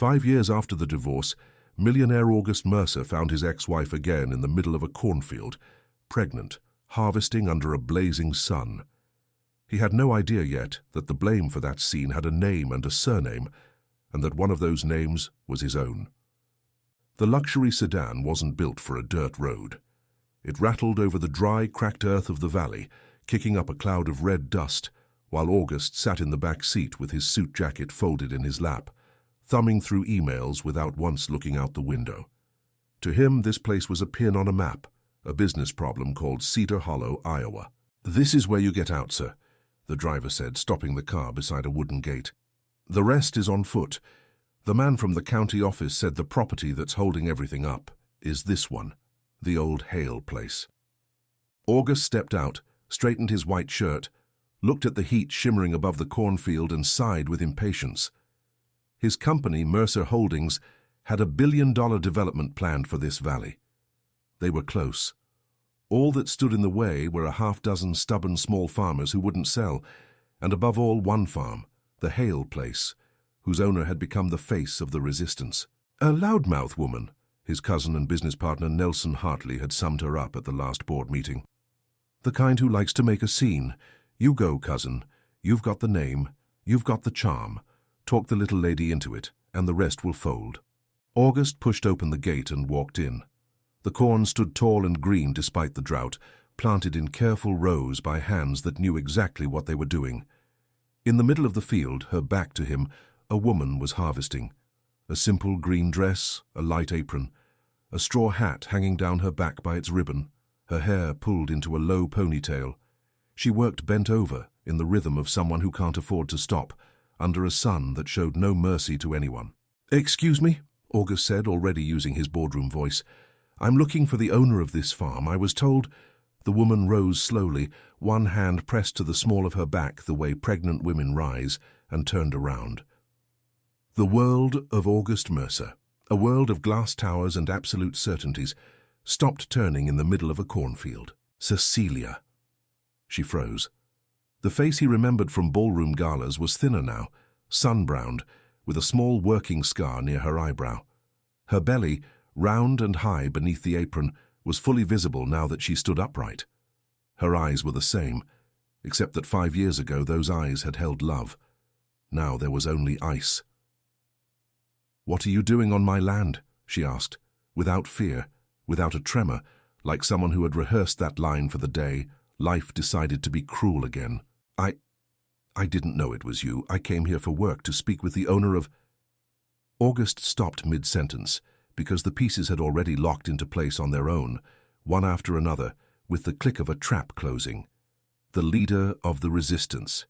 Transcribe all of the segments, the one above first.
5 years after the divorce, millionaire August Mercer found his ex-wife again in the middle of a cornfield, pregnant, harvesting under a blazing sun. He had no idea yet that the blame for that scene had a name and a surname, and that one of those names was his own. The luxury sedan wasn't built for a dirt road. It rattled over the dry, cracked earth of the valley, kicking up a cloud of red dust, while August sat in the back seat with his suit jacket folded in his lap, thumbing through emails without once looking out the window. To him, this place was a pin on a map, a business problem called Cedar Hollow, Iowa. "This is where you get out, sir," the driver said, stopping the car beside a wooden gate. "The rest is on foot. The man from the county office said the property that's holding everything up is this one, the old Hale place." August stepped out, straightened his white shirt, looked at the heat shimmering above the cornfield and sighed with impatience. His company, Mercer Holdings, had a billion-dollar development planned for this valley. They were close. All that stood in the way were a half-dozen stubborn small farmers who wouldn't sell, and above all one farm, the Hale place, whose owner had become the face of the resistance. "A loudmouth woman," his cousin and business partner Nelson Hartley had summed her up at the last board meeting. "The kind who likes to make a scene. You go, cousin. You've got the name. You've got the charm. Talk the little lady into it, and the rest will fold." August pushed open the gate and walked in. The corn stood tall and green despite the drought, planted in careful rows by hands that knew exactly what they were doing. In the middle of the field, her back to him, a woman was harvesting. A simple green dress, a light apron, a straw hat hanging down her back by its ribbon, her hair pulled into a low ponytail. She worked bent over, in the rhythm of someone who can't afford to stop, under a sun that showed no mercy to anyone. "Excuse me," August said, already using his boardroom voice. "I'm looking for the owner of this farm. I was told—" The woman rose slowly, one hand pressed to the small of her back the way pregnant women rise, and turned around. The world of August Mercer, a world of glass towers and absolute certainties, stopped turning in the middle of a cornfield. Cecilia. She froze. The face he remembered from ballroom galas was thinner now, sun-browned, with a small working scar near her eyebrow. Her belly, round and high beneath the apron, was fully visible now that she stood upright. Her eyes were the same, except that 5 years ago those eyes had held love. Now there was only ice. "What are you doing on my land?" she asked, without fear, without a tremor, like someone who had rehearsed that line for the day life decided to be cruel again. I didn't know it was you. I came here for work to speak with the owner of—" August stopped mid-sentence, because the pieces had already locked into place on their own, one after another, with the click of a trap closing. The leader of the resistance.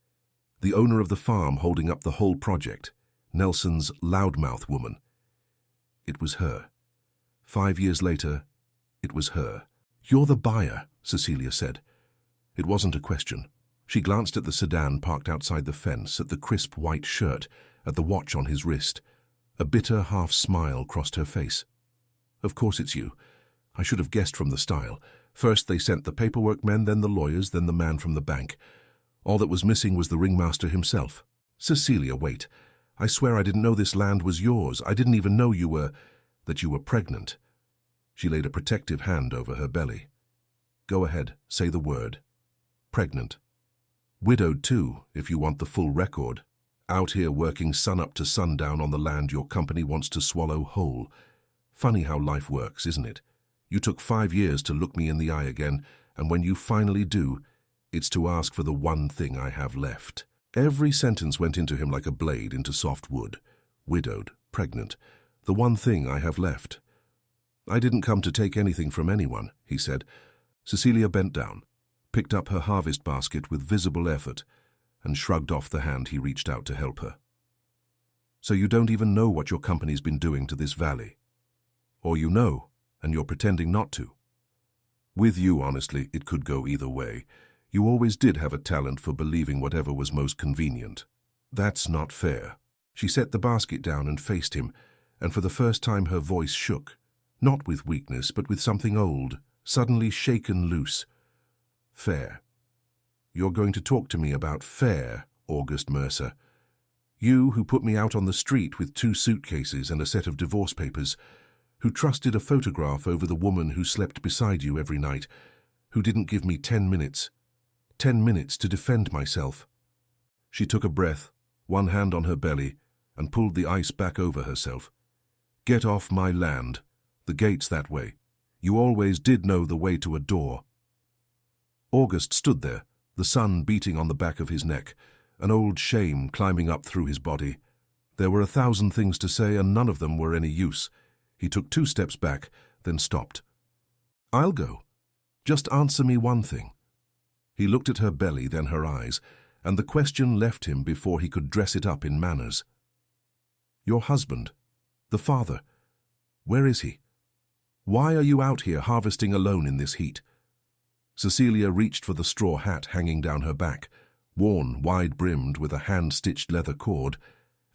The owner of the farm holding up the whole project. Nelson's loudmouth woman. It was her. 5 years later, it was her. "You're the buyer," Cecilia said. It wasn't a question. She glanced at the sedan parked outside the fence, at the crisp white shirt, at the watch on his wrist. A bitter half-smile crossed her face. "Of course it's you. I should have guessed from the style. First they sent the paperwork men, then the lawyers, then the man from the bank. All that was missing was the ringmaster himself." "Cecilia, wait. I swear I didn't know this land was yours. I didn't even know that you were pregnant." She laid a protective hand over her belly. "Go ahead, say the word. Pregnant. Widowed too, if you want the full record. Out here working sun up to sundown on the land your company wants to swallow whole. Funny how life works, isn't it? You took 5 years to look me in the eye again, and when you finally do, it's to ask for the one thing I have left." Every sentence went into him like a blade into soft wood. Widowed, pregnant, the one thing I have left. "I didn't come to take anything from anyone," he said. Cecilia bent down, picked up her harvest basket with visible effort, and shrugged off the hand he reached out to help her. "So you don't even know what your company's been doing to this valley? Or you know, and you're pretending not to?" "With you, honestly, it could go either way. You always did have a talent for believing whatever was most convenient." "That's not fair." She set the basket down and faced him, and for the first time her voice shook, not with weakness, but with something old, suddenly shaken loose. "Fair. You're going to talk to me about fair, August Mercer. You who put me out on the street with 2 suitcases and a set of divorce papers, who trusted a photograph over the woman who slept beside you every night, who didn't give me 10 minutes. 10 minutes to defend myself. She took a breath, one hand on her belly, and pulled the ice back over herself. Get off my land. The gate's that way. You always did know the way to a door. August stood there, the sun beating on the back of his neck, an old shame climbing up through his body. There were 1,000 things to say, and none of them were any use. He took 2 steps back, then stopped. I'll go. Just answer me one thing. He looked at her belly, then her eyes, and the question left him before he could dress it up in manners. Your husband, the father, where is he? Why are you out here harvesting alone in this heat? Cecilia reached for the straw hat hanging down her back, worn wide-brimmed with a hand-stitched leather cord,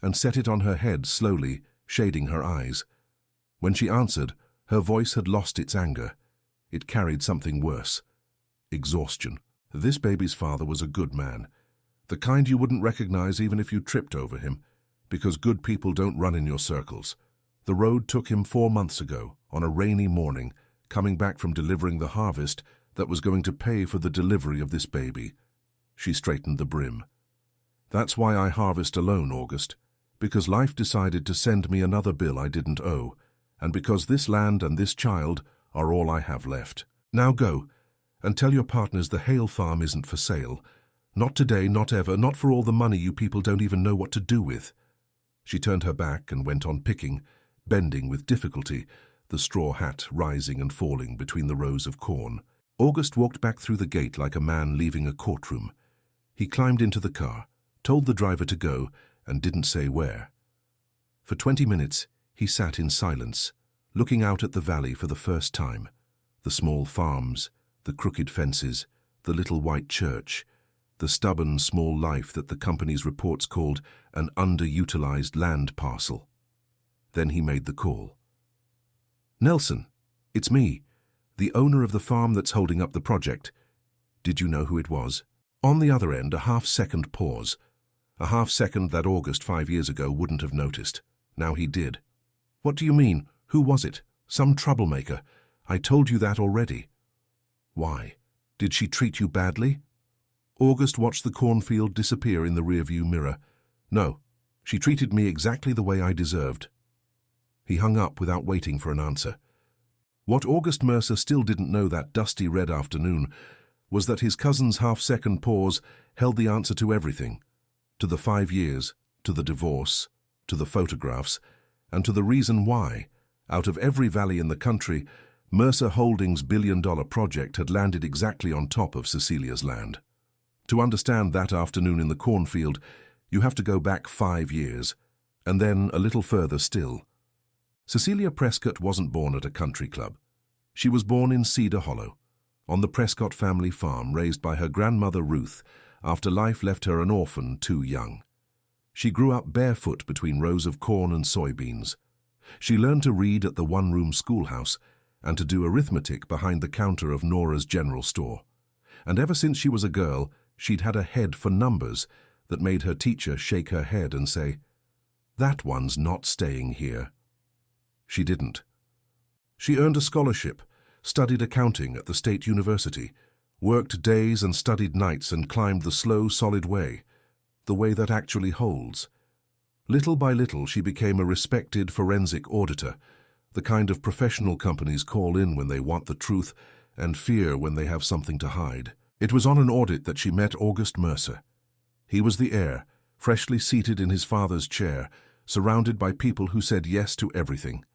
and set it on her head slowly, shading her eyes. When she answered, her voice had lost its anger. It carried something worse. Exhaustion. This baby's father was a good man. The kind you wouldn't recognize even if you tripped over him, because good people don't run in your circles. The road took him 4 months ago, on a rainy morning, coming back from delivering the harvest that was going to pay for the delivery of this baby. She straightened the brim. That's why I harvest alone, August, because life decided to send me another bill I didn't owe, and because this land and this child are all I have left. Now go, and tell your partners the Hale farm isn't for sale. Not today, not ever, not for all the money you people don't even know what to do with. She turned her back and went on picking, bending with difficulty, the straw hat rising and falling between the rows of corn. August walked back through the gate like a man leaving a courtroom. He climbed into the car, told the driver to go, and didn't say where. For 20 minutes, he sat in silence, looking out at the valley for the first time. The small farms, the crooked fences, the little white church, the stubborn small life that the company's reports called an underutilized land parcel. Then he made the call. Nelson, it's me, the owner of the farm that's holding up the project. Did you know who it was? On the other end, a half-second pause. A half-second that August 5 years ago wouldn't have noticed. Now he did. What do you mean? Who was it? Some troublemaker. I told you that already. Why? Did she treat you badly? August watched the cornfield disappear in the rearview mirror. No, she treated me exactly the way I deserved. He hung up without waiting for an answer. What August Mercer still didn't know that dusty red afternoon was that his cousin's half-second pause held the answer to everything. To the 5 years, to the divorce, to the photographs, and to the reason why, out of every valley in the country, Mercer Holdings' billion-dollar project had landed exactly on top of Cecilia's land. To understand that afternoon in the cornfield, you have to go back 5 years, and then a little further still. Cecilia Prescott wasn't born at a country club. She was born in Cedar Hollow, on the Prescott family farm raised by her grandmother Ruth after life left her an orphan too young. She grew up barefoot between rows of corn and soybeans. She learned to read at the one-room schoolhouse and to do arithmetic behind the counter of Nora's general store. And ever since she was a girl, she'd had a head for numbers that made her teacher shake her head and say, "That one's not staying here." She didn't. She earned a scholarship, studied accounting at the State University, worked days and studied nights and climbed the slow, solid way, the way that actually holds. Little by little, she became a respected forensic auditor, the kind of professional companies call in when they want the truth and fear when they have something to hide. It was on an audit that she met August Mercer. He was the heir, freshly seated in his father's chair, surrounded by people who said yes to everything.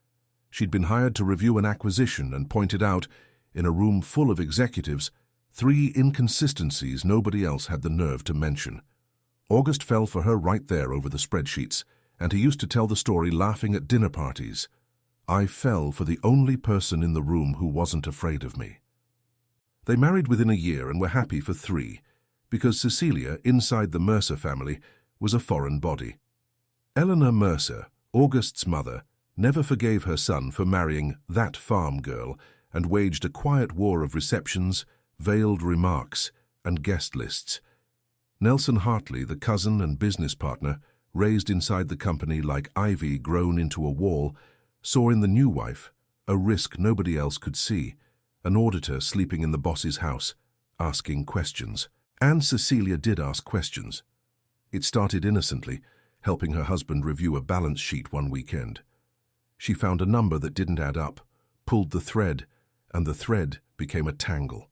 She'd been hired to review an acquisition and pointed out, in a room full of executives, 3 inconsistencies nobody else had the nerve to mention. August fell for her right there over the spreadsheets, and he used to tell the story laughing at dinner parties. I fell for the only person in the room who wasn't afraid of me. They married within a year and were happy for 3, because Cecilia, inside the Mercer family, was a foreign body. Eleanor Mercer, August's mother, never forgave her son for marrying that farm girl and waged a quiet war of receptions, veiled remarks, and guest lists. Nelson Hartley, the cousin and business partner, raised inside the company like ivy grown into a wall, saw in the new wife a risk nobody else could see, an auditor sleeping in the boss's house, asking questions. And Cecilia did ask questions. It started innocently, helping her husband review a balance sheet one weekend. She found a number that didn't add up, pulled the thread, and the thread became a tangle.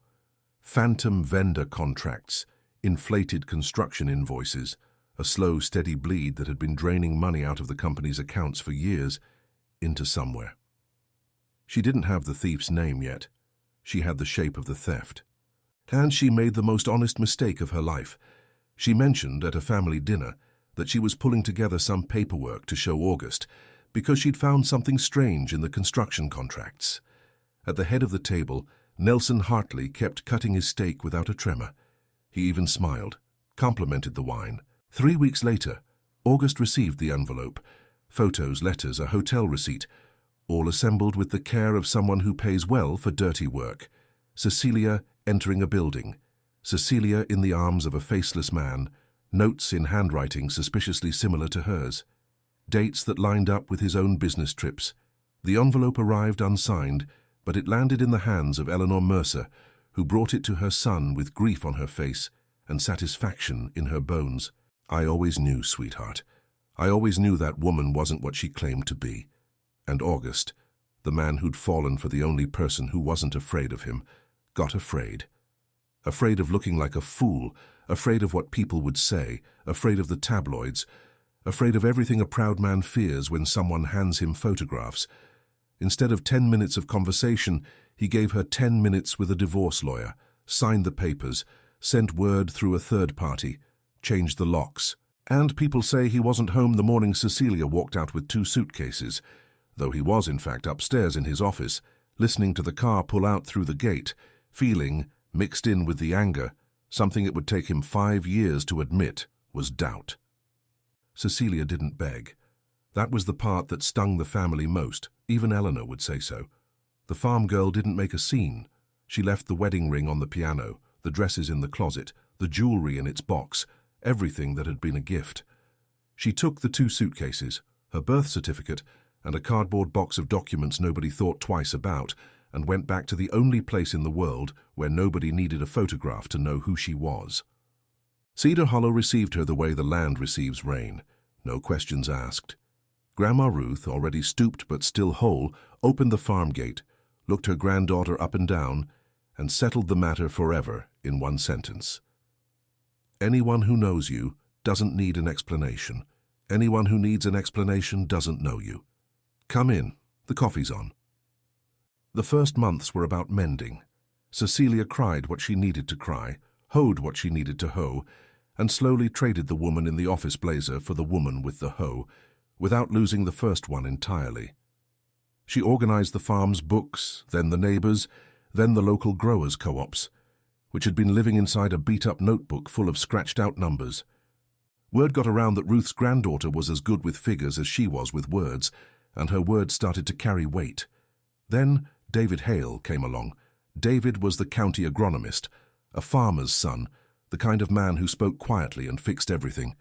Phantom vendor contracts, inflated construction invoices, a slow, steady bleed that had been draining money out of the company's accounts for years into somewhere. She didn't have the thief's name yet. She had the shape of the theft. And she made the most honest mistake of her life. She mentioned at a family dinner that she was pulling together some paperwork to show August because she'd found something strange in the construction contracts. At the head of the table, Nelson Hartley kept cutting his steak without a tremor. He even smiled, complimented the wine. 3 weeks later, August received the envelope. Photos, letters, a hotel receipt, all assembled with the care of someone who pays well for dirty work. Cecilia entering a building. Cecilia in the arms of a faceless man, notes in handwriting suspiciously similar to hers. Dates that lined up with his own business trips. The envelope arrived unsigned, but it landed in the hands of Eleanor Mercer, who brought it to her son with grief on her face and satisfaction in her bones. "I always knew, sweetheart. I always knew that woman wasn't what she claimed to be." And August, the man who'd fallen for the only person who wasn't afraid of him, got afraid. Afraid of looking like a fool, afraid of what people would say, afraid of the tabloids, afraid of everything a proud man fears when someone hands him photographs. Instead of 10 minutes of conversation, he gave her 10 minutes with a divorce lawyer, signed the papers, sent word through a third party, changed the locks. And people say he wasn't home the morning Cecilia walked out with 2 suitcases, though he was in fact upstairs in his office, listening to the car pull out through the gate, feeling, mixed in with the anger, something it would take him 5 years to admit was doubt. Cecilia didn't beg. That was the part that stung the family most. Even Eleanor would say so. The farm girl didn't make a scene. She left the wedding ring on the piano, the dresses in the closet, the jewelry in its box, everything that had been a gift. She took the 2 suitcases, her birth certificate, and a cardboard box of documents nobody thought twice about, and went back to the only place in the world where nobody needed a photograph to know who she was. Cedar Hollow received her the way the land receives rain, no questions asked. Grandma Ruth, already stooped but still whole, opened the farm gate, looked her granddaughter up and down, and settled the matter forever in one sentence. Anyone who knows you doesn't need an explanation. Anyone who needs an explanation doesn't know you. Come in, the coffee's on. The first months were about mending. Cecilia cried what she needed to cry, hoed what she needed to hoe, and slowly traded the woman in the office blazer for the woman with the hoe, without losing the first one entirely. She organized the farm's books, then the neighbors, then the local growers' co-ops, which had been living inside a beat-up notebook full of scratched-out numbers. Word got around that Ruth's granddaughter was as good with figures as she was with words, and her words started to carry weight. Then David Hale came along. David was the county agronomist, a farmer's son, the kind of man who spoke quietly and fixed everything.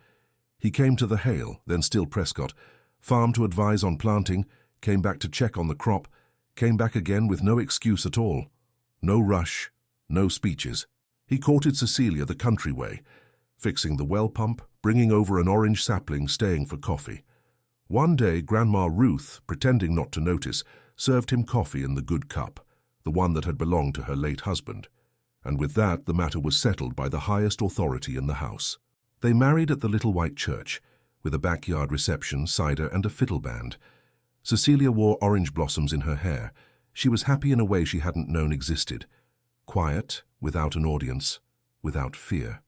He came to the Hale, then still Prescott, farm to advise on planting, came back to check on the crop, came back again with no excuse at all. No rush, no speeches. He courted Cecilia the country way, fixing the well pump, bringing over an orange sapling, staying for coffee. One day, Grandma Ruth, pretending not to notice, served him coffee in the good cup, the one that had belonged to her late husband. And with that, the matter was settled by the highest authority in the house. They married at the little white church, with a backyard reception, cider, and a fiddle band. Cecilia wore orange blossoms in her hair. She was happy in a way she hadn't known existed. Quiet, without an audience, without fear.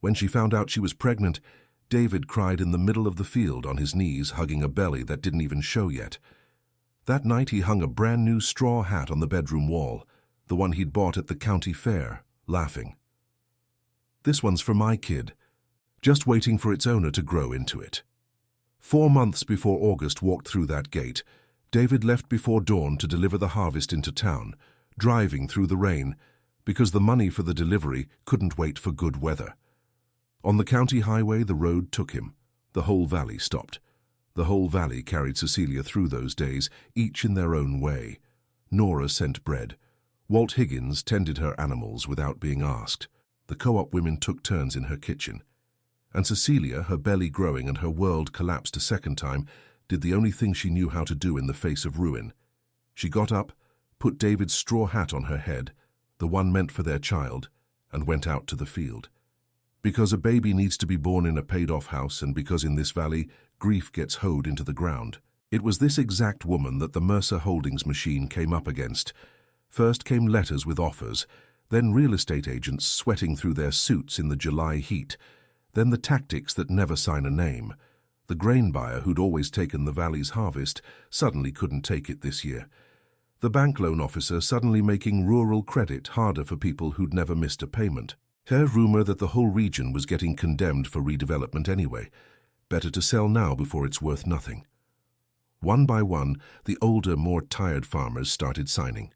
When she found out she was pregnant, David cried in the middle of the field on his knees, hugging a belly that didn't even show yet. That night he hung a brand new straw hat on the bedroom wall, the one he'd bought at the county fair, laughing. "This one's for my kid, just waiting for its owner to grow into it." 4 months before August walked through that gate, David left before dawn to deliver the harvest into town, driving through the rain, because the money for the delivery couldn't wait for good weather. On the county highway, the road took him. The whole valley stopped. The whole valley carried Cecilia through those days, each in their own way. Nora sent bread. Walt Higgins tended her animals without being asked. The co-op women took turns in her kitchen. And Cecilia, her belly growing and her world collapsed a second time, did the only thing she knew how to do in the face of ruin. She got up, put David's straw hat on her head, the one meant for their child, and went out to the field. Because a baby needs to be born in a paid-off house, and because in this valley, grief gets hoed into the ground. It was this exact woman that the Mercer Holdings machine came up against. First came letters with offers, then real estate agents sweating through their suits in the July heat, then the tactics that never sign a name. The grain buyer who'd always taken the valley's harvest suddenly couldn't take it this year. The bank loan officer suddenly making rural credit harder for people who'd never missed a payment. Her rumor that the whole region was getting condemned for redevelopment anyway. Better to sell now before it's worth nothing. One by one, the older, more tired farmers started signing.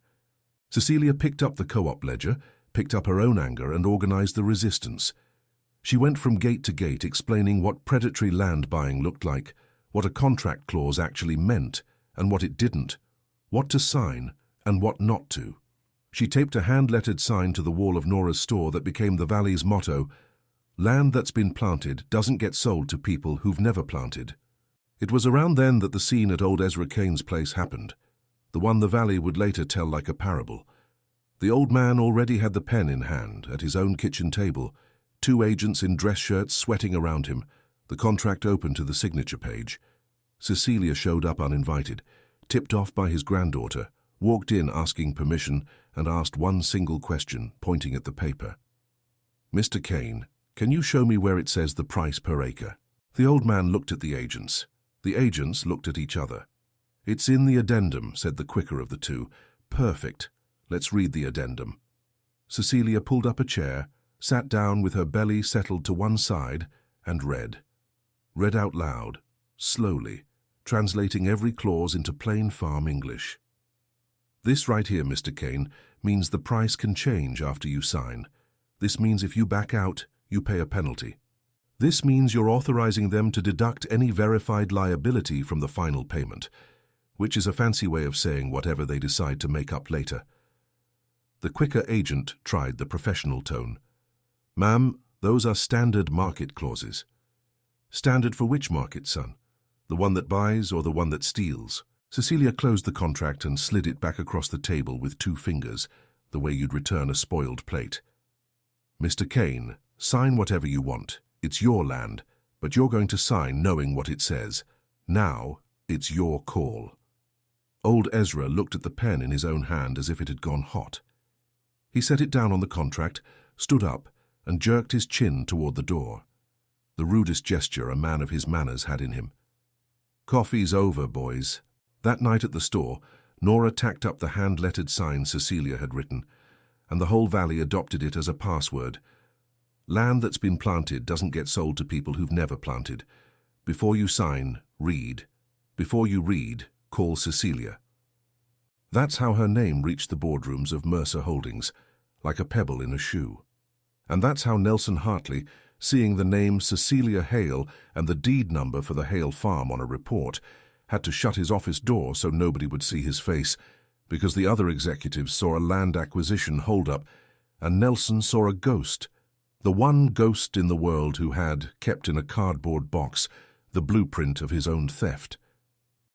Cecilia picked up the co-op ledger, picked up her own anger and organized the resistance. She went from gate to gate explaining what predatory land buying looked like, what a contract clause actually meant and what it didn't, what to sign and what not to. She taped a hand-lettered sign to the wall of Nora's store that became the valley's motto, "Land that's been planted doesn't get sold to people who've never planted." It was around then that the scene at old Ezra Kane's place happened, the one the valley would later tell like a parable. The old man already had the pen in hand at his own kitchen table, 2 agents in dress shirts sweating around him, the contract open to the signature page. Cecilia showed up uninvited, tipped off by his granddaughter, walked in asking permission and asked one single question, pointing at the paper. "Mr. Kane, can you show me where it says the price per acre?" The old man looked at the agents. The agents looked at each other. "It's in the addendum," said the quicker of the two. "Perfect. Let's read the addendum." Cecilia pulled up a chair, sat down with her belly settled to one side, and read. Read out loud, slowly, translating every clause into plain farm English. "This right here, Mr. Kane, means the price can change after you sign. This means if you back out, you pay a penalty. This means you're authorizing them to deduct any verified liability from the final payment, which is a fancy way of saying whatever they decide to make up later." The quicker agent tried the professional tone. "Ma'am, those are standard market clauses." "Standard for which market, son? The one that buys or the one that steals?" Cecilia closed the contract and slid it back across the table with 2 fingers, the way you'd return a spoiled plate. "Mr. Kane, sign whatever you want. It's your land, but you're going to sign knowing what it says. Now, it's your call." Old Ezra looked at the pen in his own hand as if it had gone hot. He set it down on the contract, stood up, and jerked his chin toward the door. The rudest gesture a man of his manners had in him. "Coffee's over, boys." That night at the store, Nora tacked up the hand-lettered sign Cecilia had written, and the whole valley adopted it as a password. "Land that's been planted doesn't get sold to people who've never planted. Before you sign, read. Before you read, call Cecilia." That's how her name reached the boardrooms of Mercer Holdings, like a pebble in a shoe. And that's how Nelson Hartley, seeing the name Cecilia Hale and the deed number for the Hale farm on a report, had to shut his office door so nobody would see his face, because the other executives saw a land acquisition hold-up, and Nelson saw a ghost, the one ghost in the world who had, kept in a cardboard box, the blueprint of his own theft.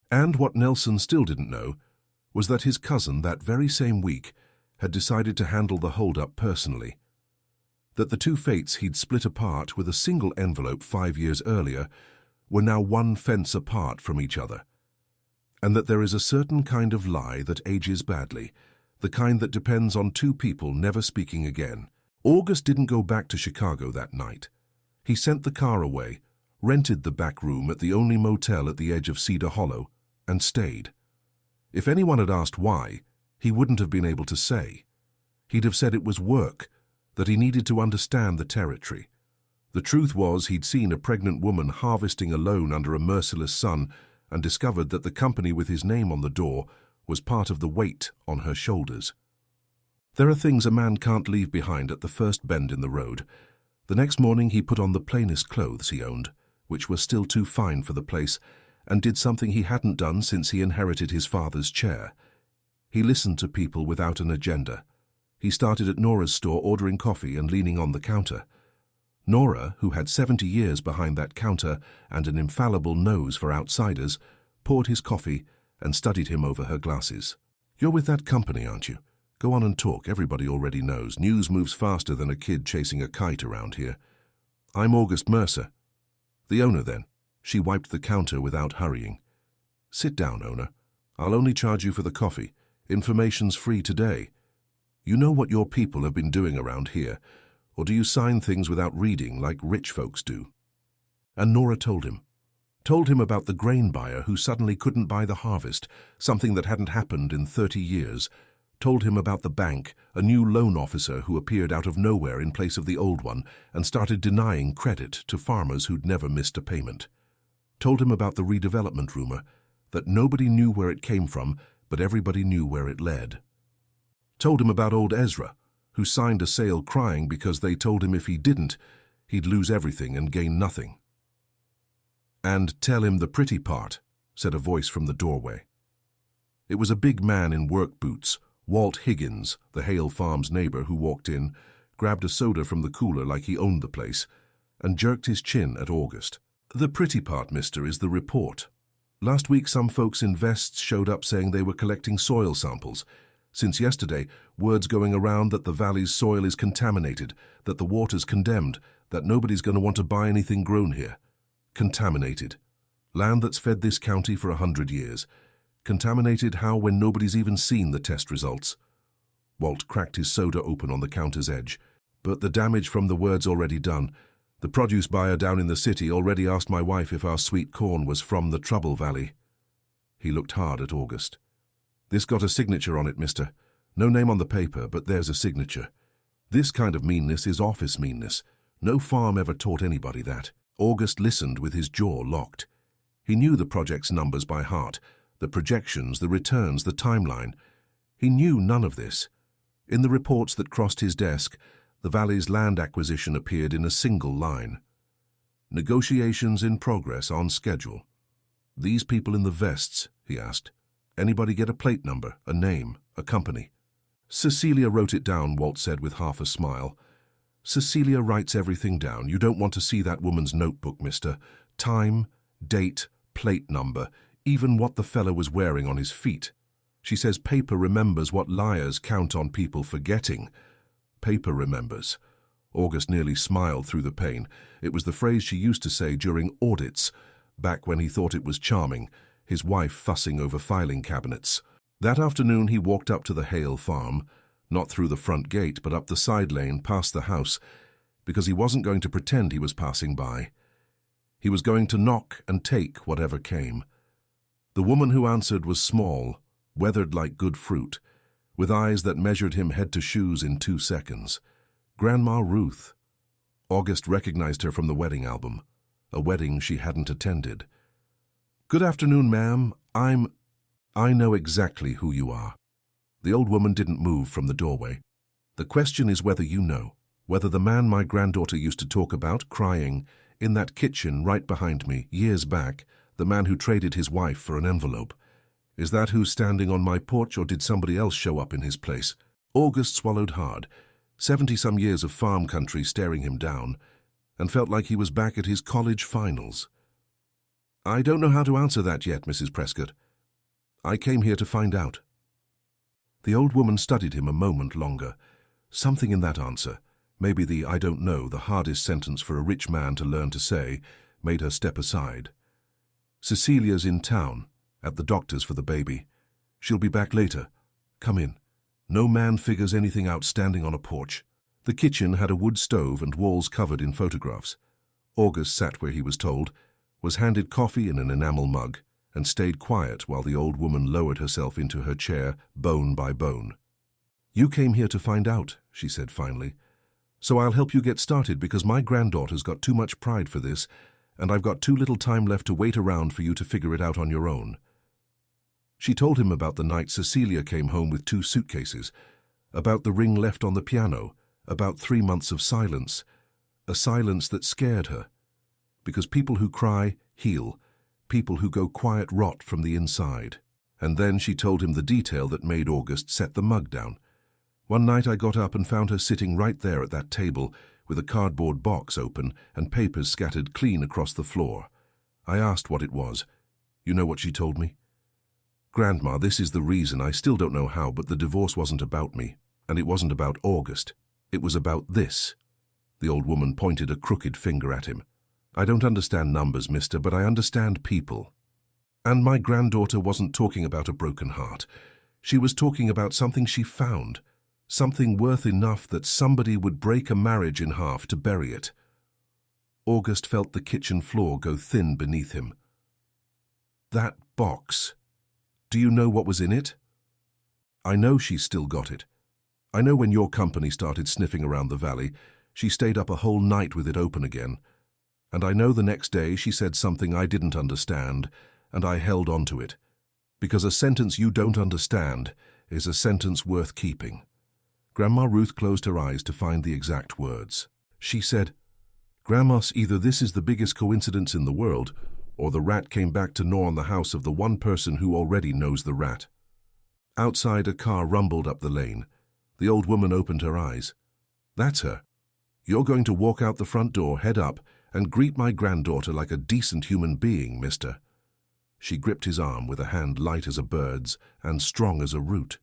And what Nelson still didn't know was that his cousin that very same week had decided to handle the hold-up personally, that the 2 fates he'd split apart with a single envelope 5 years earlier were now 1 fence apart from each other, and that there is a certain kind of lie that ages badly, the kind that depends on 2 people never speaking again. August didn't go back to Chicago that night. He sent the car away, rented the back room at the only motel at the edge of Cedar Hollow, and stayed. If anyone had asked why, he wouldn't have been able to say. He'd have said it was work, that he needed to understand the territory. The truth was he'd seen a pregnant woman harvesting alone under a merciless sun and discovered that the company with his name on the door was part of the weight on her shoulders. There are things a man can't leave behind at the first bend in the road. The next morning he put on the plainest clothes he owned, which were still too fine for the place, and did something he hadn't done since he inherited his father's chair. He listened to people without an agenda. He started at Nora's store ordering coffee and leaning on the counter. Nora, who had 70 years behind that counter and an infallible nose for outsiders, poured his coffee and studied him over her glasses. "You're with that company, aren't you? Go on and talk, everybody already knows. News moves faster than a kid chasing a kite around here." "I'm August Mercer." "The owner, then." She wiped the counter without hurrying. "Sit down, owner. I'll only charge you for the coffee. Information's free today. You know what your people have been doing around here, or do you sign things without reading like rich folks do?" And Nora told him. Told him about the grain buyer who suddenly couldn't buy the harvest, something that hadn't happened in 30 years. Told him about the bank, a new loan officer who appeared out of nowhere in place of the old one and started denying credit to farmers who'd never missed a payment. Told him about the redevelopment rumor, that nobody knew where it came from, but everybody knew where it led. Told him about old Ezra, who signed a sale crying because they told him if he didn't, he'd lose everything and gain nothing. "And tell him the pretty part," said a voice from the doorway. It was a big man in work boots, Walt Higgins, the Hale Farms neighbor, who walked in, grabbed a soda from the cooler like he owned the place, and jerked his chin at August. "The pretty part, mister, is the report. Last week some folks in vests showed up saying they were collecting soil samples. Since yesterday, word's going around that the valley's soil is contaminated, that the water's condemned, that nobody's going to want to buy anything grown here. Contaminated. Land that's fed this county for 100 years. Contaminated how when nobody's even seen the test results?" Walt cracked his soda open on the counter's edge. "But the damage from the word's already done. The produce buyer down in the city already asked my wife if our sweet corn was from the Trouble Valley." He looked hard at August. "This got a signature on it, mister. No name on the paper, but there's a signature. This kind of meanness is office meanness. No farm ever taught anybody that." August listened with his jaw locked. He knew the project's numbers by heart, the projections, the returns, the timeline. He knew none of this. In the reports that crossed his desk, the valley's land acquisition appeared in a single line. "Negotiations in progress on schedule." "These people in the vests," he asked. "Anybody get a plate number, a name, a company?" "Cecilia wrote it down," Walt said with half a smile. "Cecilia writes everything down. You don't want to see that woman's notebook, mister. Time, date, plate number, even what the fellow was wearing on his feet. She says paper remembers what liars count on people forgetting. Paper remembers." August nearly smiled through the pain. It was the phrase she used to say during audits, back when he thought it was charming, his wife fussing over filing cabinets. That afternoon he walked up to the Hale farm, not through the front gate, but up the side lane past the house, because he wasn't going to pretend he was passing by. He was going to knock and take whatever came. The woman who answered was small, weathered like good fruit, with eyes that measured him head to shoes in 2 seconds. Grandma Ruth. August recognized her from the wedding album, a wedding she hadn't attended. "Good afternoon, ma'am. I know exactly who you are." The old woman didn't move from the doorway. "The question is whether you know, whether the man my granddaughter used to talk about, crying, in that kitchen right behind me, years back, the man who traded his wife for an envelope. Is that who's standing on my porch, or did somebody else show up in his place?" August swallowed hard, 70-some years of farm country staring him down, and felt like he was back at his college finals. "I don't know how to answer that yet, Mrs. Prescott. I came here to find out." The old woman studied him a moment longer. Something in that answer, maybe the "I don't know," the hardest sentence for a rich man to learn to say, made her step aside. "Cecilia's in town, at the doctor's for the baby. She'll be back later. Come in. No man figures anything out standing on a porch." The kitchen had a wood stove and walls covered in photographs. August sat where he was told, was handed coffee in an enamel mug, and stayed quiet while the old woman lowered herself into her chair, bone by bone. "You came here to find out," she said finally. "So I'll help you get started because my granddaughter's got too much pride for this, and I've got too little time left to wait around for you to figure it out on your own." She told him about the night Cecilia came home with 2 suitcases, about the ring left on the piano, about 3 months of silence, a silence that scared her. Because people who cry heal, people who go quiet rot from the inside. And then she told him the detail that made August set the mug down. One night I got up and found her sitting right there at that table with a cardboard box open and papers scattered clean across the floor. I asked what it was. You know what she told me? Grandma, this is the reason, I still don't know how, but the divorce wasn't about me, and it wasn't about August. It was about this. The old woman pointed a crooked finger at him. I don't understand numbers, mister, but I understand people. And my granddaughter wasn't talking about a broken heart. She was talking about something she found, something worth enough that somebody would break a marriage in half to bury it. August felt the kitchen floor go thin beneath him. That box. Do you know what was in it? I know she's still got it. I know when your company started sniffing around the valley, she stayed up a whole night with it open again. And I know the next day she said something I didn't understand, and I held on to it. Because a sentence you don't understand is a sentence worth keeping. Grandma Ruth closed her eyes to find the exact words. She said, Grandmas, either this is the biggest coincidence in the world, or the rat came back to gnaw on the house of the one person who already knows the rat. Outside, a car rumbled up the lane. The old woman opened her eyes. That's her. You're going to walk out the front door, head up, and greet my granddaughter like a decent human being, mister. She gripped his arm with a hand light as a bird's and strong as a root.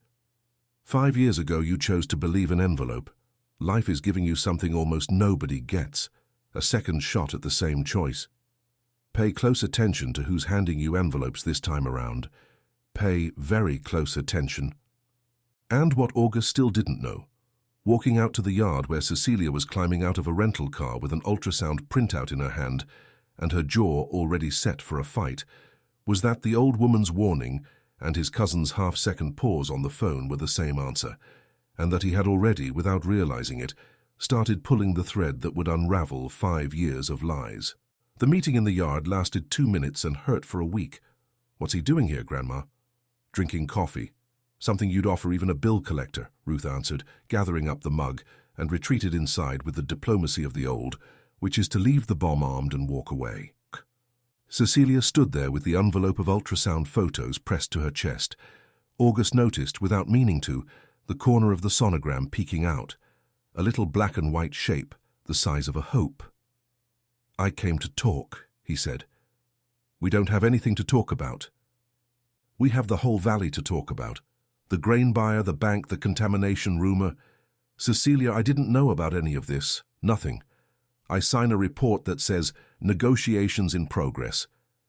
5 years ago you chose to believe an envelope. Life is giving you something almost nobody gets, a second shot at the same choice. Pay close attention to who's handing you envelopes this time around. Pay very close attention. And what August still didn't know, walking out to the yard where Cecilia was climbing out of a rental car with an ultrasound printout in her hand and her jaw already set for a fight, was that the old woman's warning and his cousin's half-second pause on the phone were the same answer, and that he had already, without realizing it, started pulling the thread that would unravel 5 years of lies. The meeting in the yard lasted 2 minutes and hurt for a week. What's he doing here, Grandma? Drinking coffee. Something you'd offer even a bill collector, Ruth answered, gathering up the mug, and retreated inside with the diplomacy of the old, which is to leave the bomb armed and walk away. Cecilia stood there with the envelope of ultrasound photos pressed to her chest. August noticed, without meaning to, the corner of the sonogram peeking out, a little black and white shape, the size of a hope. I came to talk, he said. We don't have anything to talk about. We have the whole valley to talk about. The grain buyer, the bank, the contamination rumor. Cecilia, I didn't know about any of this. Nothing. I sign a report that says, negotiations in progress.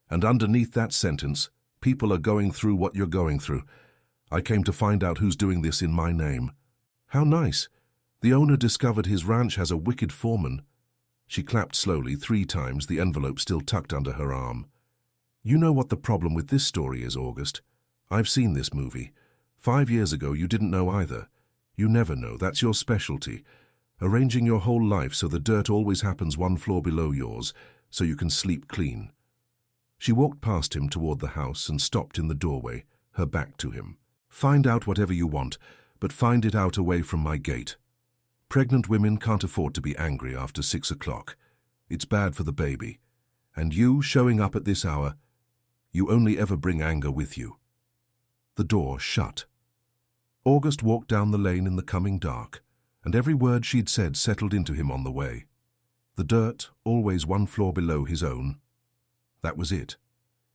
And underneath that sentence, people are going through what you're going through. I came to find out who's doing this in my name. How nice. The owner discovered his ranch has a wicked foreman. She clapped slowly 3 times, the envelope still tucked under her arm. You know what the problem with this story is, August. I've seen this movie. 5 years ago you didn't know either. You never know, that's your specialty. Arranging your whole life so the dirt always happens 1 floor below yours, so you can sleep clean. She walked past him toward the house and stopped in the doorway, her back to him. Find out whatever you want, but find it out away from my gate. Pregnant women can't afford to be angry after 6 o'clock. It's bad for the baby. And you, showing up at this hour, you only ever bring anger with you. The door shut. August walked down the lane in the coming dark, and every word she'd said settled into him on the way. The dirt, always 1 floor below his own. That was it.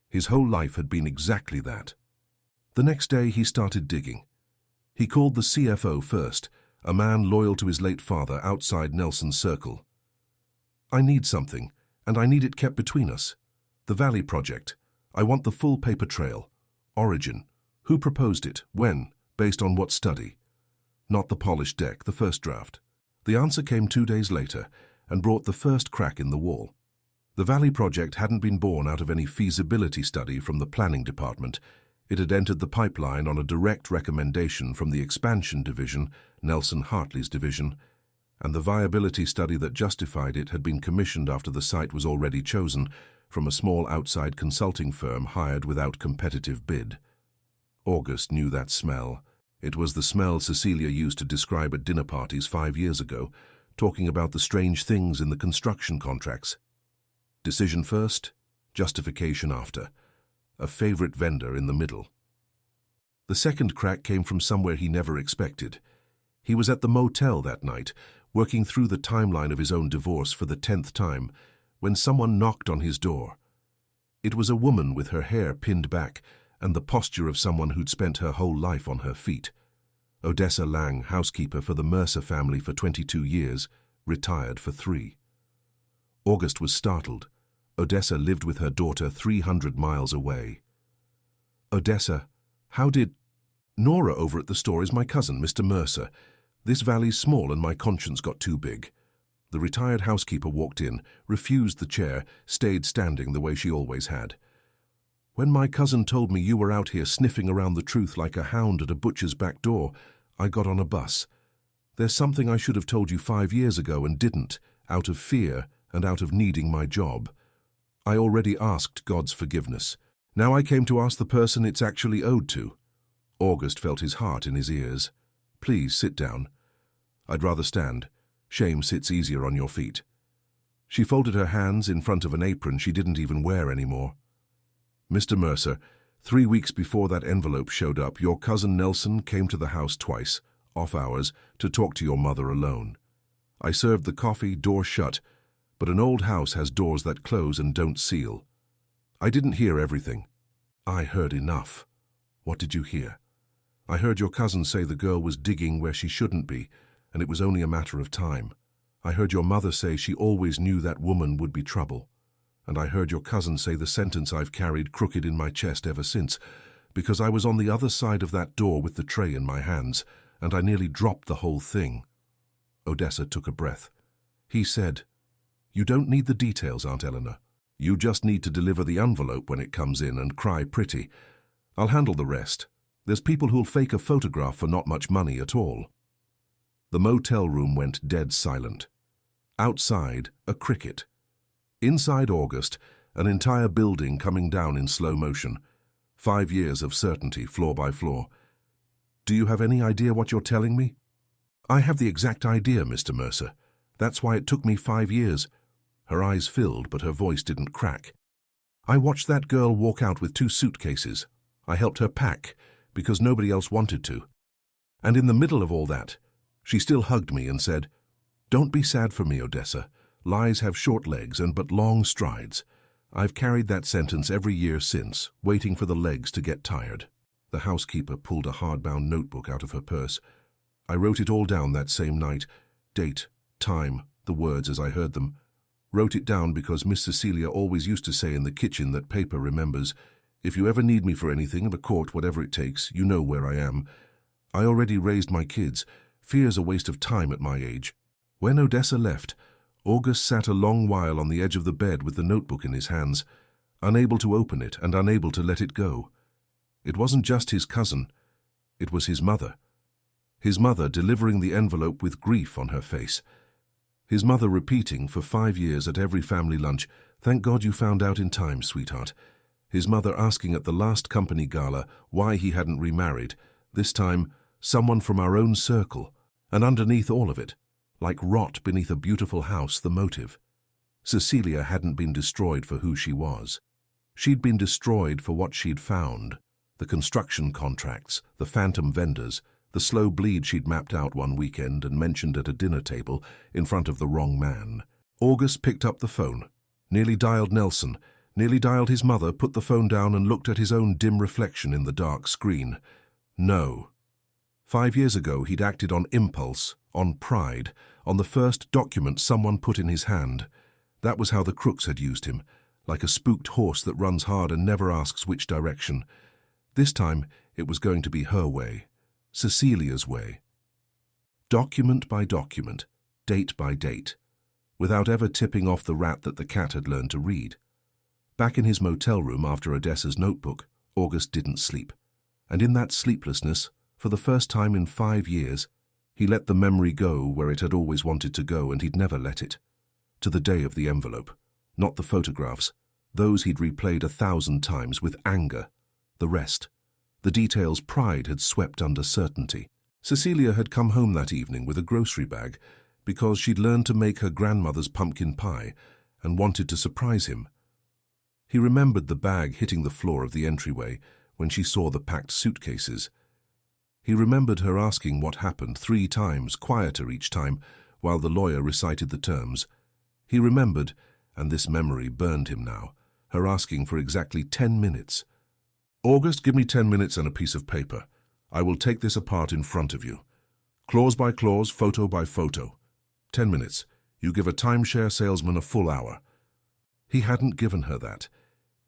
His whole life had been exactly that. The next day he started digging. He called the CFO first, a man loyal to his late father outside Nelson's Circle. I need something, and I need it kept between us. The Valley Project. I want the full paper trail. Origin. Who proposed it? When? Based on what study? Not the polished deck, the first draft. The answer came 2 days later and brought the first crack in the wall. The Valley Project hadn't been born out of any feasibility study from the planning department. It had entered the pipeline on a direct recommendation from the expansion division, Nelson Hartley's division, and the viability study that justified it had been commissioned after the site was already chosen from a small outside consulting firm hired without competitive bid. August knew that smell. It was the smell Cecilia used to describe at dinner parties 5 years ago, talking about the strange things in the construction contracts. Decision first, justification after. A favorite vendor in the middle. The second crack came from somewhere he never expected. He was at the motel that night, working through the timeline of his own divorce for the 10th time, when someone knocked on his door. It was a woman with her hair pinned back and the posture of someone who'd spent her whole life on her feet. Odessa Lang, housekeeper for the Mercer family for 22 years, retired for 3. August was startled. Odessa lived with her daughter 300 miles away. Odessa, how did... Nora over at the store is my cousin, Mr. Mercer. This valley's small and my conscience got too big. The retired housekeeper walked in, refused the chair, stayed standing the way she always had. When my cousin told me you were out here sniffing around the truth like a hound at a butcher's back door, I got on a bus. There's something I should have told you 5 years ago and didn't, out of fear and out of needing my job. I already asked God's forgiveness. Now I came to ask the person it's actually owed to. August felt his heart in his ears. Please sit down. I'd rather stand. Shame sits easier on your feet. She folded her hands in front of an apron she didn't even wear anymore. Mr. Mercer, 3 weeks before that envelope showed up, your cousin Nelson came to the house twice, off hours, to talk to your mother alone. I served the coffee, door shut, but an old house has doors that close and don't seal. I didn't hear everything. I heard enough. What did you hear? I heard your cousin say the girl was digging where she shouldn't be, and it was only a matter of time. I heard your mother say she always knew that woman would be trouble. And I heard your cousin say the sentence I've carried crooked in my chest ever since, because I was on the other side of that door with the tray in my hands, and I nearly dropped the whole thing. Odessa took a breath. He said, "You don't need the details, Aunt Eleanor. You just need to deliver the envelope when it comes in and cry pretty. I'll handle the rest. There's people who'll fake a photograph for not much money at all." The motel room went dead silent. Outside, a cricket. Inside August, an entire building coming down in slow motion. 5 years of certainty, floor by floor. Do you have any idea what you're telling me? I have the exact idea, Mr. Mercer. That's why it took me 5 years. Her eyes filled, but her voice didn't crack. I watched that girl walk out with 2 suitcases. I helped her pack, because nobody else wanted to. And in the middle of all that, she still hugged me and said, "Don't be sad for me, Odessa. Lies have short legs and but long strides." I've carried that sentence every year since, waiting for the legs to get tired. The housekeeper pulled a hardbound notebook out of her purse. I wrote it all down that same night. Date, time, the words as I heard them. Wrote it down because Miss Cecilia always used to say in the kitchen that paper remembers. If you ever need me for anything, the court, whatever it takes, you know where I am. I already raised my kids. Fear's a waste of time at my age. When Odessa left, August sat a long while on the edge of the bed with the notebook in his hands, unable to open it and unable to let it go. It wasn't just his cousin. It was his mother. His mother delivering the envelope with grief on her face. His mother repeating for 5 years at every family lunch, "Thank God you found out in time, sweetheart." His mother asking at the last company gala why he hadn't remarried, this time someone from our own circle, and underneath all of it, like rot beneath a beautiful house, the motive. Cecilia hadn't been destroyed for who she was. She'd been destroyed for what she'd found. The construction contracts, the phantom vendors, the slow bleed she'd mapped out one weekend and mentioned at a dinner table in front of the wrong man. August picked up the phone, nearly dialed Nelson, nearly dialed his mother, put the phone down and looked at his own dim reflection in the dark screen. No. 5 years ago he'd acted on impulse, on pride, on the first document someone put in his hand. That was how the crooks had used him, like a spooked horse that runs hard and never asks which direction. This time it was going to be her way, Cecilia's way. Document by document, date by date, without ever tipping off the rat that the cat had learned to read. Back in his motel room after Odessa's notebook, August didn't sleep. And in that sleeplessness, for the first time in 5 years, he let the memory go where it had always wanted to go, and he'd never let it. To the day of the envelope. Not the photographs. Those he'd replayed 1,000 times with anger. The rest. The details pride had swept under certainty. Cecilia had come home that evening with a grocery bag because she'd learned to make her grandmother's pumpkin pie, and wanted to surprise him. He remembered the bag hitting the floor of the entryway when she saw the packed suitcases. He remembered her asking what happened 3 times, quieter each time, while the lawyer recited the terms. He remembered, and this memory burned him now, her asking for exactly 10 minutes. "August, give me 10 minutes and a piece of paper. I will take this apart in front of you. Clause by clause, photo by photo. 10 minutes. You give a timeshare salesman a full hour." He hadn't given her that.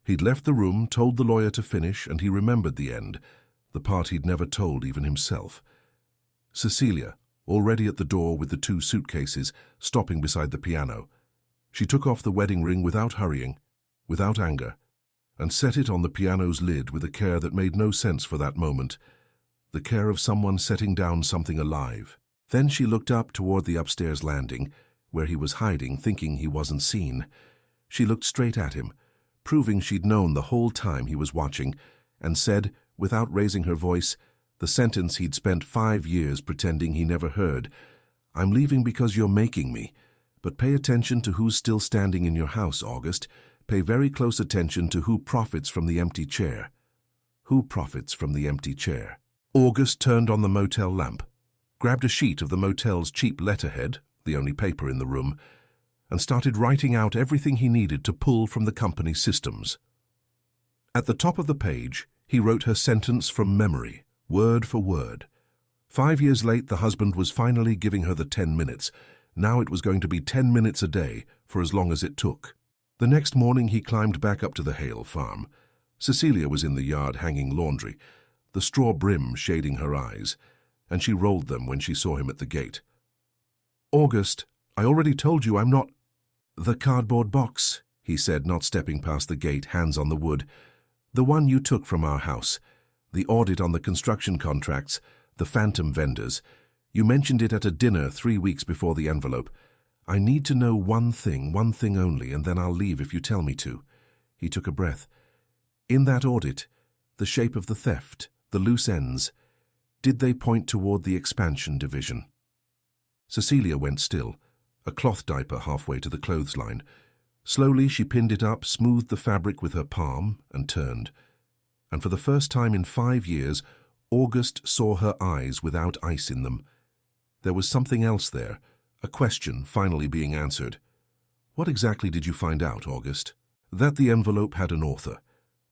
He'd left the room, told the lawyer to finish, and he remembered the end, the part he'd never told even himself. Cecilia, already at the door with the 2 suitcases, stopping beside the piano. She took off the wedding ring without hurrying, without anger, and set it on the piano's lid with a care that made no sense for that moment, the care of someone setting down something alive. Then she looked up toward the upstairs landing, where he was hiding, thinking he wasn't seen. She looked straight at him, proving she'd known the whole time he was watching, and said, without raising her voice, the sentence he'd spent 5 years pretending he never heard, "I'm leaving because you're making me. But pay attention to who's still standing in your house, August. Pay very close attention to who profits from the empty chair." Who profits from the empty chair? August turned on the motel lamp, grabbed a sheet of the motel's cheap letterhead, the only paper in the room, and started writing out everything he needed to pull from the company's systems. At the top of the page, he wrote her sentence from memory, word for word. 5 years late, the husband was finally giving her the 10 minutes. Now it was going to be 10 minutes a day, for as long as it took. The next morning he climbed back up to the Hale farm. Cecilia was in the yard hanging laundry, the straw brim shading her eyes, and she rolled them when she saw him at the gate. "August, I already told you I'm not—" "The cardboard box," he said, not stepping past the gate, hands on the wood. "The one you took from our house. The audit on the construction contracts, the phantom vendors. You mentioned it at a dinner 3 weeks before the envelope. I need to know one thing only, and then I'll leave if you tell me to." He took a breath. "In that audit, the shape of the theft, the loose ends, did they point toward the expansion division?" Cecilia went still, a cloth diaper halfway to the clothesline. Slowly she pinned it up, smoothed the fabric with her palm, and turned. And for the first time in 5 years, August saw her eyes without ice in them. There was something else there, a question finally being answered. "What exactly did you find out, August?" "That the envelope had an author,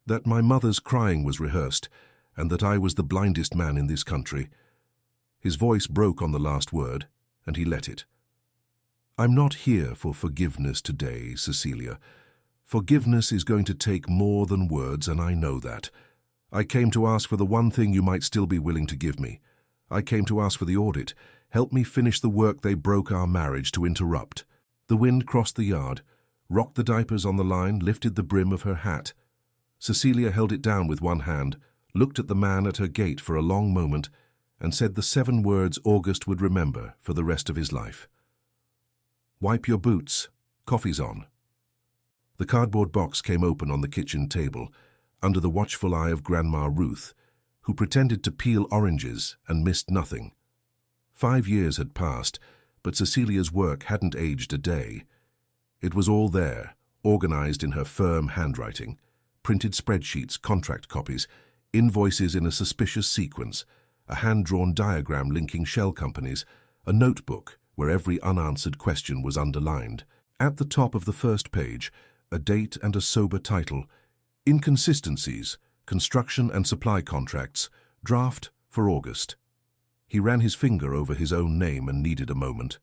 that my mother's crying was rehearsed, and that I was the blindest man in this country." His voice broke on the last word, and he let it. "I'm not here for forgiveness today, Cecilia. Forgiveness is going to take more than words, and I know that. I came to ask for the one thing you might still be willing to give me. I came to ask for the audit. Help me finish the work they broke our marriage to interrupt." The wind crossed the yard, rocked the diapers on the line, lifted the brim of her hat. Cecilia held it down with one hand, looked at the man at her gate for a long moment, and said the 7 words August would remember for the rest of his life. "Wipe your boots. Coffee's on." The cardboard box came open on the kitchen table, under the watchful eye of Grandma Ruth, who pretended to peel oranges and missed nothing. 5 years had passed, but Cecilia's work hadn't aged a day. It was all there, organized in her firm handwriting, printed spreadsheets, contract copies, invoices in a suspicious sequence, a hand-drawn diagram linking shell companies, a notebook where every unanswered question was underlined. At the top of the first page, a date and a sober title, "Inconsistencies, Construction and Supply Contracts, Draft for August." He ran his finger over his own name and needed a moment.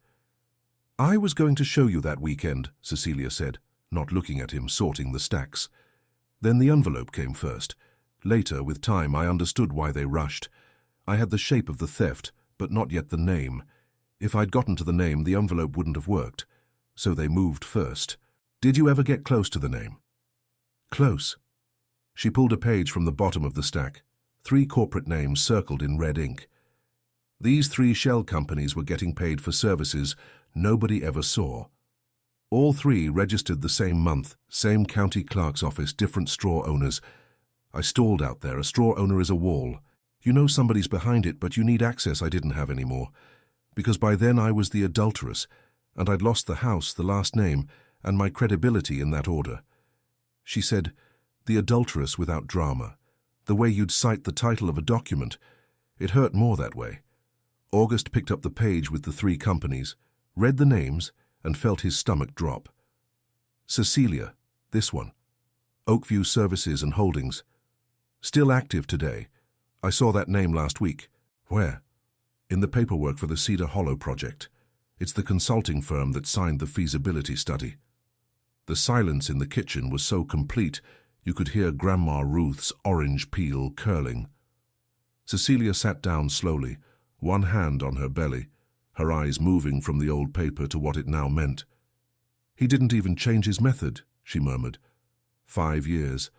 "I was going to show you that weekend," Cecilia said, not looking at him, sorting the stacks. "Then the envelope came first. Later, with time, I understood why they rushed. I had the shape of the theft, but not yet the name. If I'd gotten to the name, the envelope wouldn't have worked. So they moved first. Did you ever get close to the name?" "Close." She pulled a page from the bottom of the stack, 3 corporate names circled in red ink. These 3 shell companies were getting paid for services nobody ever saw. All 3 registered the same month, same county clerk's office, different straw owners. I stalled out there. A straw owner is a wall. You know somebody's behind it, but you need access I didn't have anymore. Because by then I was the adulteress, and I'd lost the house, the last name, and my credibility in that order. She said, "The adulteress without drama. The way you'd cite the title of a document. It hurt more that way." August picked up the page with the 3 companies, read the names, and felt his stomach drop. Cecilia, this one. Oakview Services and Holdings. Still active today. I saw that name last week. Where? In the paperwork for the Cedar Hollow project. It's the consulting firm that signed the feasibility study. The silence in the kitchen was so complete you could hear Grandma Ruth's orange peel curling. Cecilia sat down slowly, one hand on her belly, her eyes moving from the old paper to what it now meant. "He didn't even change his method," she murmured. 5 years,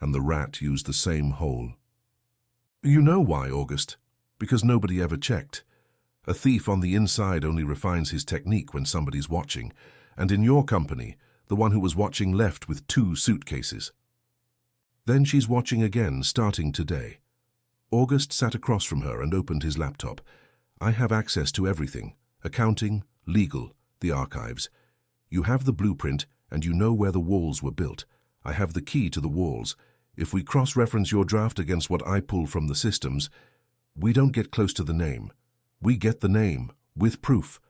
and the rat used the same hole. "You know why, August? Because nobody ever checked. A thief on the inside only refines his technique when somebody's watching, and in your company, the one who was watching left with 2 suitcases. Then she's watching again, starting today." August sat across from her and opened his laptop. "I have access to everything. Accounting, legal, the archives. You have the blueprint, and you know where the walls were built. I have the key to the walls. If we cross-reference your draft against what I pull from the systems, we don't get close to the name. We get the name, with proof."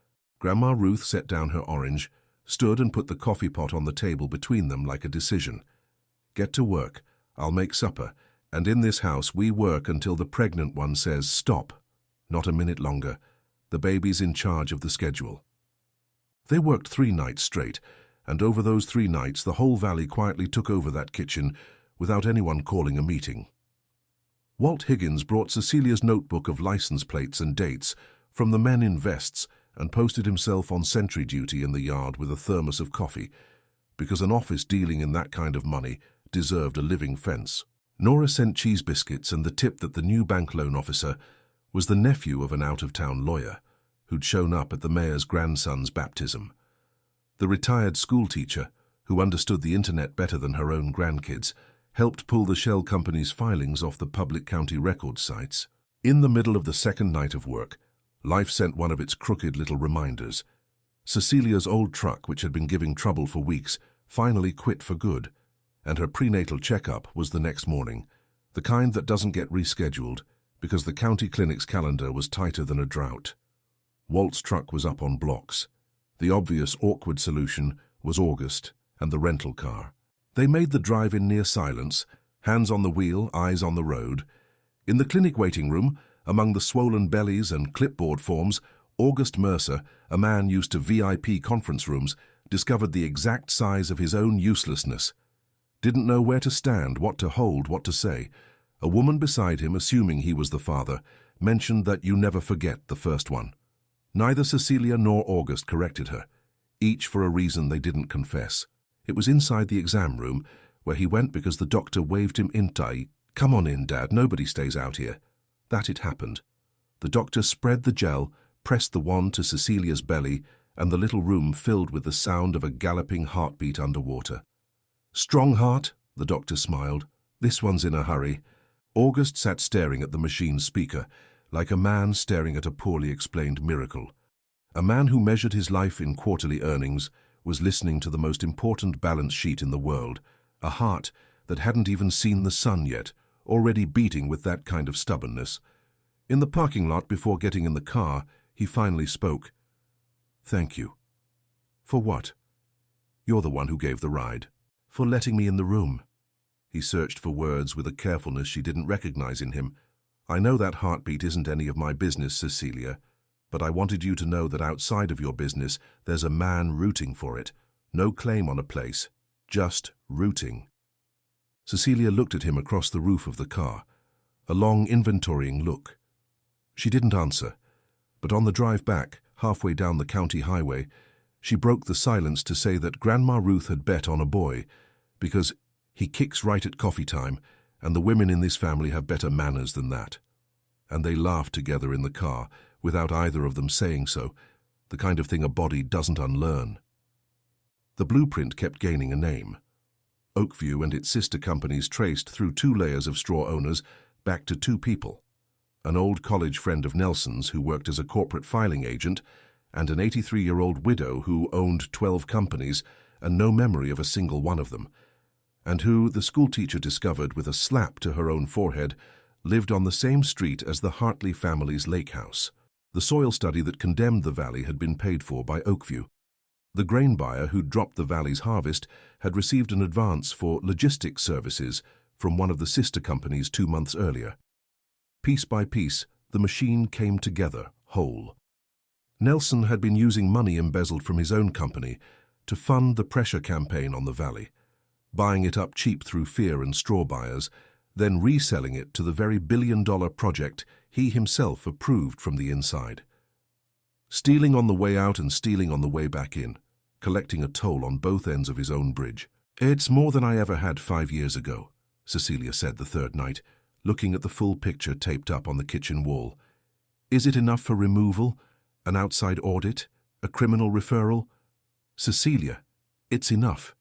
Grandma Ruth set down her orange, stood and put the coffee pot on the table between them like a decision. "Get to work. I'll make supper, and in this house we work until the pregnant one says stop. Not a minute longer. The baby's in charge of the schedule." They worked 3 nights straight, and over those 3 nights the whole valley quietly took over that kitchen without anyone calling a meeting. Walt Higgins brought Cecilia's notebook of license plates and dates from the men in vests and posted himself on sentry duty in the yard with a thermos of coffee, because an office dealing in that kind of money deserved a living fence. Nora sent cheese biscuits, and the tip that the new bank loan officer was the nephew of an out-of-town lawyer who'd shown up at the mayor's grandson's baptism. The retired schoolteacher, who understood the internet better than her own grandkids, helped pull the shell company's filings off the public county record sites. In the middle of the second night of work, life sent one of its crooked little reminders. Cecilia's old truck, which had been giving trouble for weeks, finally quit for good, and her prenatal checkup was the next morning, the kind that doesn't get rescheduled because the county clinic's calendar was tighter than a drought. Walt's truck was up on blocks. The obvious awkward solution was August and the rental car. They made the drive in near silence, hands on the wheel, eyes on the road. In the clinic waiting room, among the swollen bellies and clipboard forms, August Mercer, a man used to VIP conference rooms, discovered the exact size of his own uselessness. Didn't know where to stand, what to hold, what to say. A woman beside him, assuming he was the father, mentioned that you never forget the first one. Neither Cecilia nor August corrected her, each for a reason they didn't confess. It was inside the exam room, where he went because the doctor waved him in. "Come on in, Dad, nobody stays out here." That it happened. The doctor spread the gel, pressed the wand to Cecilia's belly, and the little room filled with the sound of a galloping heartbeat underwater. "Strong heart?" the doctor smiled. "This one's in a hurry." August sat staring at the machine's speaker, like a man staring at a poorly explained miracle. A man who measured his life in quarterly earnings was listening to the most important balance sheet in the world, a heart that hadn't even seen the sun yet, already beating with that kind of stubbornness. In the parking lot before getting in the car, he finally spoke. "Thank you." "For what?" "You're the one who gave the ride." "For letting me in the room." He searched for words with a carefulness she didn't recognize in him. "I know that heartbeat isn't any of my business, Cecilia, but I wanted you to know that outside of your business there's a man rooting for it. No claim on a place, just rooting." Cecilia looked at him across the roof of the car, a long inventorying look. She didn't answer, but on the drive back, halfway down the county highway, she broke the silence to say that Grandma Ruth had bet on a boy, because he kicks right at coffee time, and the women in this family have better manners than that. And they laughed together in the car, without either of them saying so, the kind of thing a body doesn't unlearn. The blueprint kept gaining a name. Oakview and its sister companies traced through 2 layers of straw owners back to 2 people, an old college friend of Nelson's who worked as a corporate filing agent, and an 83-year-old widow who owned 12 companies and no memory of a single one of them, and who, the schoolteacher discovered with a slap to her own forehead, lived on the same street as the Hartley family's lake house. The soil study that condemned the valley had been paid for by Oakview. The grain buyer who dropped the valley's harvest had received an advance for logistics services from one of the sister companies 2 months earlier. Piece by piece, the machine came together, whole. Nelson had been using money embezzled from his own company to fund the pressure campaign on the valley, buying it up cheap through fear and straw buyers, then reselling it to the very billion-dollar project he himself approved from the inside. Stealing on the way out and stealing on the way back in, collecting a toll on both ends of his own bridge. "It's more than I ever had 5 years ago," Cecilia said the third night, looking at the full picture taped up on the kitchen wall. "Is it enough for removal, an outside audit, a criminal referral?" "Cecilia, it's enough."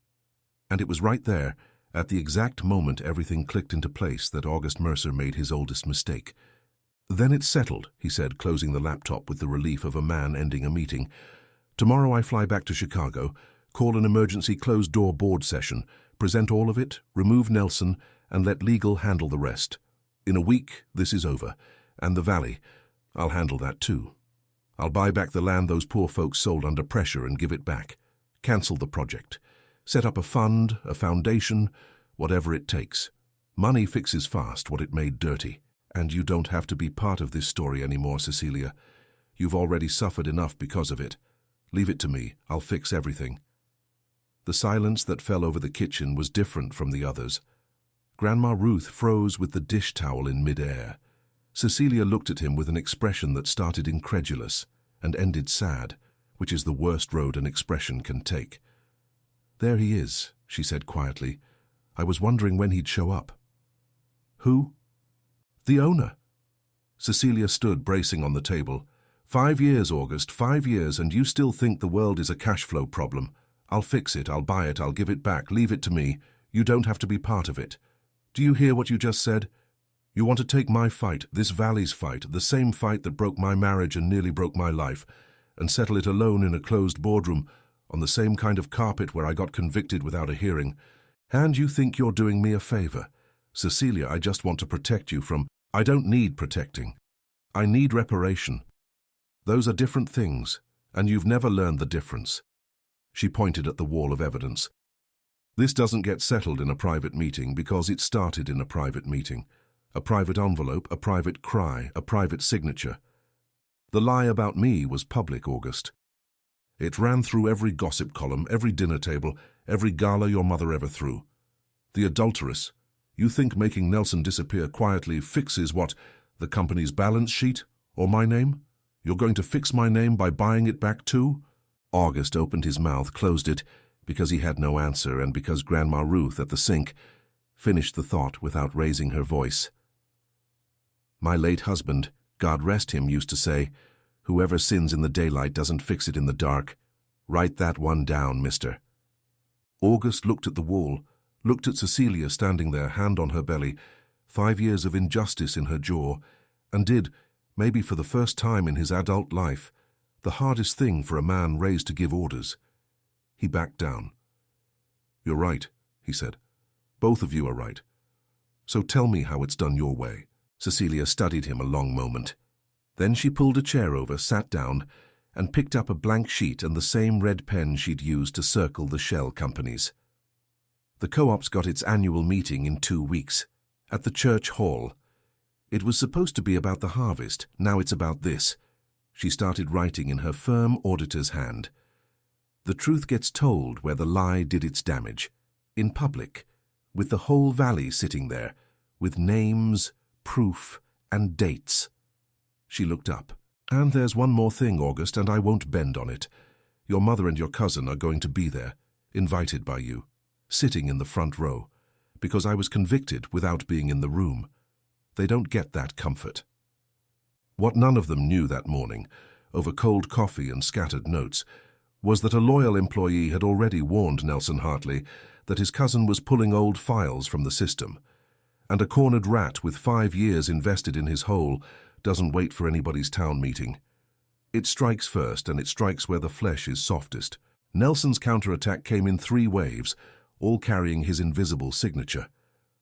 And it was right there, at the exact moment everything clicked into place, that August Mercer made his oldest mistake. "Then it's settled," he said, closing the laptop with the relief of a man ending a meeting. "Tomorrow I fly back to Chicago, call an emergency closed-door board session, present all of it, remove Nelson, and let legal handle the rest. In a week, this is over. And the valley, I'll handle that too. I'll buy back the land those poor folks sold under pressure and give it back. Cancel the project. Set up a fund, a foundation, whatever it takes. Money fixes fast what it made dirty. And you don't have to be part of this story anymore, Cecilia. You've already suffered enough because of it. Leave it to me. I'll fix everything." The silence that fell over the kitchen was different from the others. Grandma Ruth froze with the dish towel in mid-air. Cecilia looked at him with an expression that started incredulous and ended sad, which is the worst road an expression can take. "There he is," she said quietly. "I was wondering when he'd show up." "Who?" "The owner." Cecilia stood bracing on the table. 5 years, August, 5 years, and you still think the world is a cash flow problem. I'll fix it, I'll buy it, I'll give it back, leave it to me. You don't have to be part of it. Do you hear what you just said? You want to take my fight, this valley's fight, the same fight that broke my marriage and nearly broke my life, and settle it alone in a closed boardroom, on the same kind of carpet where I got convicted without a hearing. And you think you're doing me a favor. Cecilia, I just want to protect you from... I don't need protecting. I need reparation. Those are different things, and you've never learned the difference." She pointed at the wall of evidence. "This doesn't get settled in a private meeting because it started in a private meeting. A private envelope, a private cry, a private signature. The lie about me was public, August. It ran through every gossip column, every dinner table, every gala your mother ever threw. The adulteress. You think making Nelson disappear quietly fixes what? The company's balance sheet? Or my name? You're going to fix my name by buying it back too?" August opened his mouth, closed it, because he had no answer and because Grandma Ruth at the sink finished the thought without raising her voice. "My late husband, God rest him, used to say, 'Whoever sins in the daylight doesn't fix it in the dark.' Write that one down, mister." August looked at the wall, looked at Cecilia standing there, hand on her belly, 5 years of injustice in her jaw, and did, maybe for the first time in his adult life, the hardest thing for a man raised to give orders. He backed down. "You're right," he said. "Both of you are right. So tell me how it's done your way." Cecilia studied him a long moment. Then she pulled a chair over, sat down, and picked up a blank sheet and the same red pen she'd used to circle the shell companies. "The co-op's got its annual meeting in 2 weeks, at the church hall. It was supposed to be about the harvest, now it's about this." She started writing in her firm auditor's hand. "The truth gets told where the lie did its damage, in public, with the whole valley sitting there, with names, proof, and dates." She looked up. "And there's one more thing, August, and I won't bend on it. Your mother and your cousin are going to be there, invited by you, sitting in the front row, because I was convicted without being in the room. They don't get that comfort." What none of them knew that morning, over cold coffee and scattered notes, was that a loyal employee had already warned Nelson Hartley that his cousin was pulling old files from the system, and a cornered rat with 5 years invested in his hole doesn't wait for anybody's town meeting. It strikes first, and it strikes where the flesh is softest, Nelson's counterattack came in 3 waves, all carrying his invisible signature.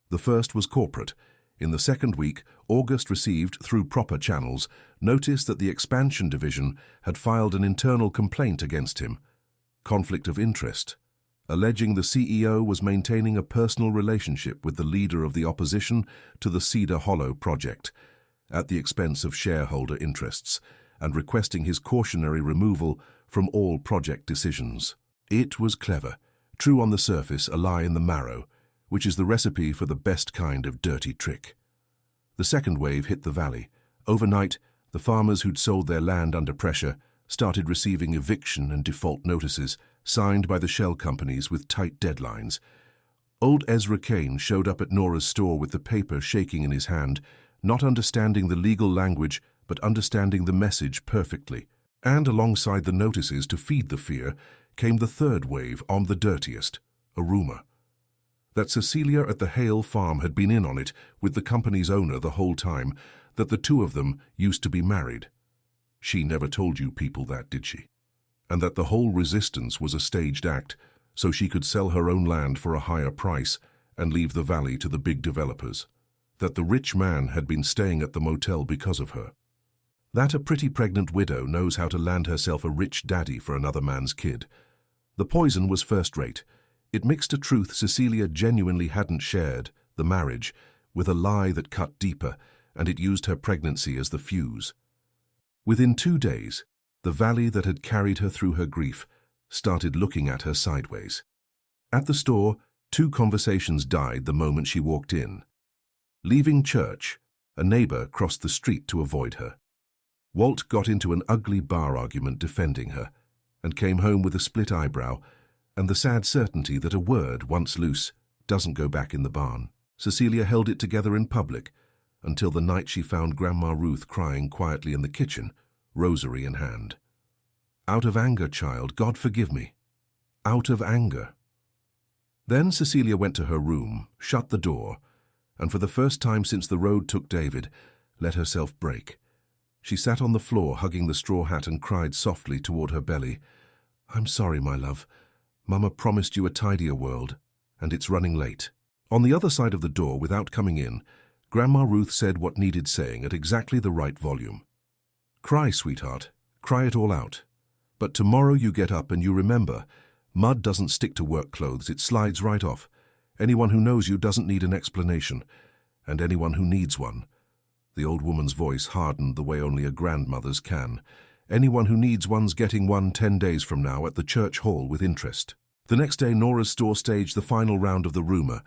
The first was corporate. In the second week, August received, through proper channels, notice that the expansion division had filed an internal complaint against him. Conflict of interest, alleging the CEO was maintaining a personal relationship with the leader of the opposition to the Cedar Hollow project, at the expense of shareholder interests, and requesting his cautionary removal from all project decisions. It was clever, true on the surface, a lie in the marrow, which is the recipe for the best kind of dirty trick. The second wave hit the valley. Overnight, the farmers who'd sold their land under pressure started receiving eviction and default notices signed by the shell companies with tight deadlines. Old Ezra Kane showed up at Nora's store with the paper shaking in his hand, not understanding the legal language but understanding the message perfectly. And alongside the notices to feed the fear came the third wave, on the dirtiest, a rumor that Cecilia at the Hale farm had been in on it with the company's owner the whole time, that the two of them used to be married. She never told you people that, did she? And that the whole resistance was a staged act, so she could sell her own land for a higher price and leave the valley to the big developers. That the rich man had been staying at the motel because of her. That a pretty pregnant widow knows how to land herself a rich daddy for another man's kid. The poison was first-rate. It mixed a truth Cecilia genuinely hadn't shared, the marriage, with a lie that cut deeper, and it used her pregnancy as the fuse. Within 2 days, the valley that had carried her through her grief started looking at her sideways. At the store, 2 conversations died the moment she walked in. Leaving church, a neighbor crossed the street to avoid her. Walt got into an ugly bar argument defending her, and came home with a split eyebrow and the sad certainty that a word, once loose, doesn't go back in the barn. Cecilia held it together in public until the night she found Grandma Ruth crying quietly in the kitchen, rosary in hand. Out of anger, child, God forgive me. Out of anger. Then Cecilia went to her room, shut the door, and for the first time since the road took David, let herself break. She sat on the floor hugging the straw hat and cried softly toward her belly. I'm sorry, my love. Mama promised you a tidier world, and it's running late. On the other side of the door, without coming in, Grandma Ruth said what needed saying at exactly the right volume. Cry, sweetheart. Cry it all out. But tomorrow you get up and you remember, mud doesn't stick to work clothes, it slides right off. Anyone who knows you doesn't need an explanation, and anyone who needs one. The old woman's voice hardened the way only a grandmother's can. Anyone who needs one's getting one 10 days from now at the church hall with interest. The next day, Nora's store staged the final round of the rumor,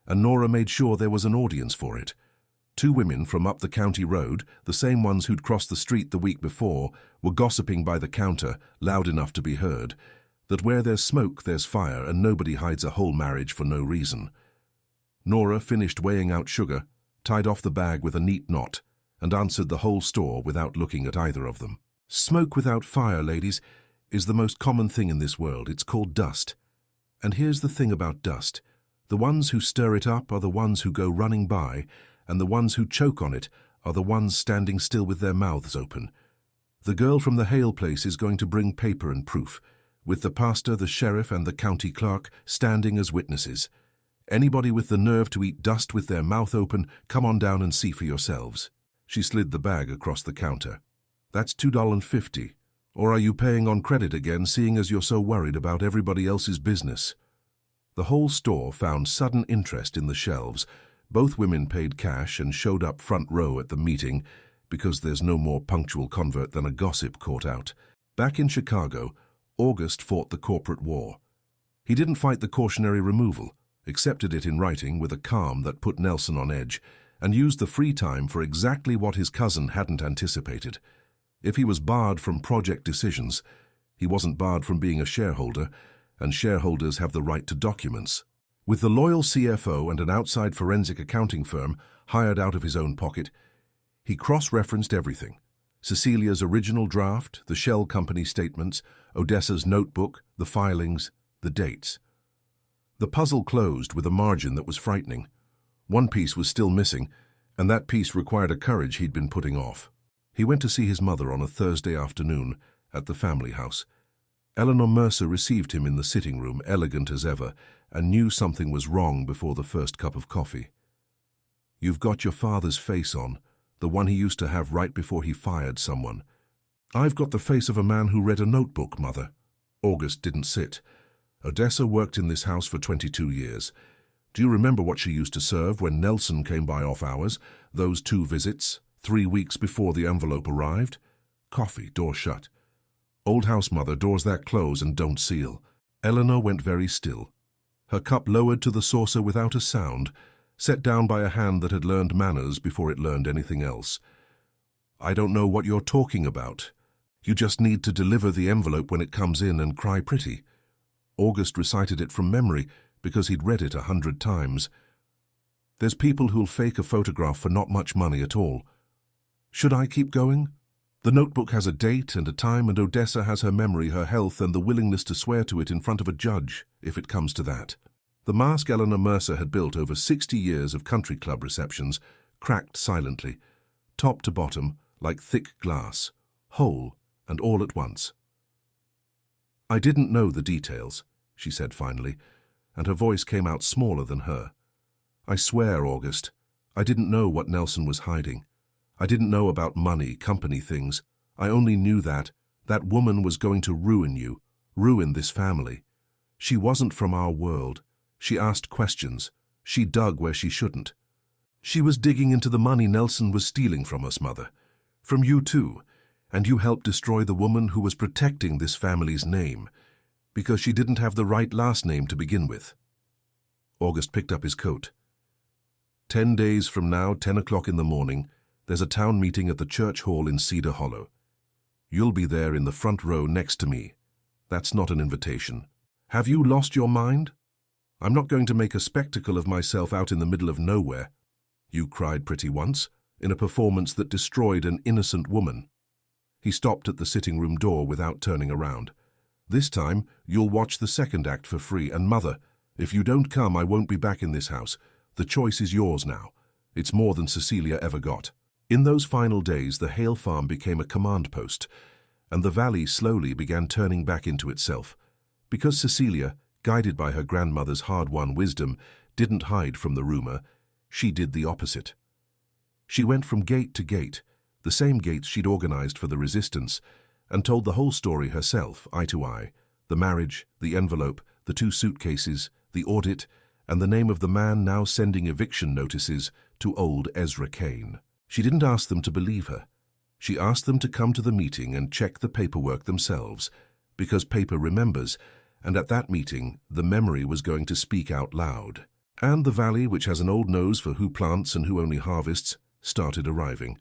and Nora made sure there was an audience for it. 2 women from up the county road, the same ones who'd crossed the street the week before, were gossiping by the counter, loud enough to be heard, that where there's smoke, there's fire, and nobody hides a whole marriage for no reason. Nora finished weighing out sugar, tied off the bag with a neat knot, and answered the whole store without looking at either of them. Smoke without fire, ladies, is the most common thing in this world. It's called dust. And here's the thing about dust. The ones who stir it up are the ones who go running by, and the ones who choke on it are the ones standing still with their mouths open. The girl from the Hale place is going to bring paper and proof, with the pastor, the sheriff, and the county clerk standing as witnesses. Anybody with the nerve to eat dust with their mouth open, come on down and see for yourselves. She slid the bag across the counter. That's $2.50. Or are you paying on credit again, seeing as you're so worried about everybody else's business? The whole store found sudden interest in the shelves. Both women paid cash and showed up front row at the meeting, because there's no more punctual convert than a gossip caught out. Back in Chicago, August fought the corporate war. He didn't fight the cautionary removal, accepted it in writing with a calm that put Nelson on edge, and used the free time for exactly what his cousin hadn't anticipated. If he was barred from project decisions, he wasn't barred from being a shareholder, and shareholders have the right to documents. With the loyal CFO and an outside forensic accounting firm hired out of his own pocket, he cross-referenced everything. Cecilia's original draft, the shell company statements, Odessa's notebook, the filings, the dates. The puzzle closed with a margin that was frightening. One piece was still missing, and that piece required a courage he'd been putting off. He went to see his mother on a Thursday afternoon at the family house. Eleanor Mercer received him in the sitting room, elegant as ever, and knew something was wrong before the first cup of coffee. "You've got your father's face on, the one he used to have right before he fired someone." "I've got the face of a man who read a notebook, Mother." August didn't sit. "Odessa worked in this house for 22 years. Do you remember what she used to serve when Nelson came by off hours? Those 2 visits, 3 weeks before the envelope arrived? Coffee, door shut. Old house, Mother, doors that close and don't seal." Eleanor went very still. Her cup lowered to the saucer without a sound, set down by a hand that had learned manners before it learned anything else. "I don't know what you're talking about. You just need to deliver the envelope when it comes in and cry pretty." August recited it from memory because he'd read it 100 times. "There's people who'll fake a photograph for not much money at all. Should I keep going? The notebook has a date and a time, and Odessa has her memory, her health, and the willingness to swear to it in front of a judge, if it comes to that." The mask Eleanor Mercer had built over 60 years of country club receptions cracked silently, top to bottom, like thick glass, whole and all at once. "I didn't know the details," she said finally, and her voice came out smaller than her. "I swear, August, I didn't know what Nelson was hiding. I didn't know about money, company things. I only knew that woman was going to ruin you, ruin this family. She wasn't from our world. She asked questions. She dug where she shouldn't. She was digging into the money Nelson was stealing from us, Mother. From you too. And you helped destroy the woman who was protecting this family's name, because she didn't have the right last name to begin with." August picked up his coat. 10 days from now, 10 o'clock in the morning, there's a town meeting at the church hall in Cedar Hollow. You'll be there in the front row next to me. That's not an invitation. Have you lost your mind? I'm not going to make a spectacle of myself out in the middle of nowhere. You cried pretty once, in a performance that destroyed an innocent woman. He stopped at the sitting room door without turning around. "This time, you'll watch the second act for free, and Mother, if you don't come, I won't be back in this house. The choice is yours now. It's more than Cecilia ever got." In those final days, the Hale farm became a command post, and the valley slowly began turning back into itself. Because Cecilia, guided by her grandmother's hard-won wisdom, didn't hide from the rumor, she did the opposite. She went from gate to gate, the same gates she'd organized for the resistance, and told the whole story herself, eye to eye. The marriage, the envelope, the 2 suitcases, the audit, and the name of the man now sending eviction notices to old Ezra Kane. She didn't ask them to believe her. She asked them to come to the meeting and check the paperwork themselves, because paper remembers, and at that meeting, the memory was going to speak out loud. And the valley, which has an old nose for who plants and who only harvests, started arriving.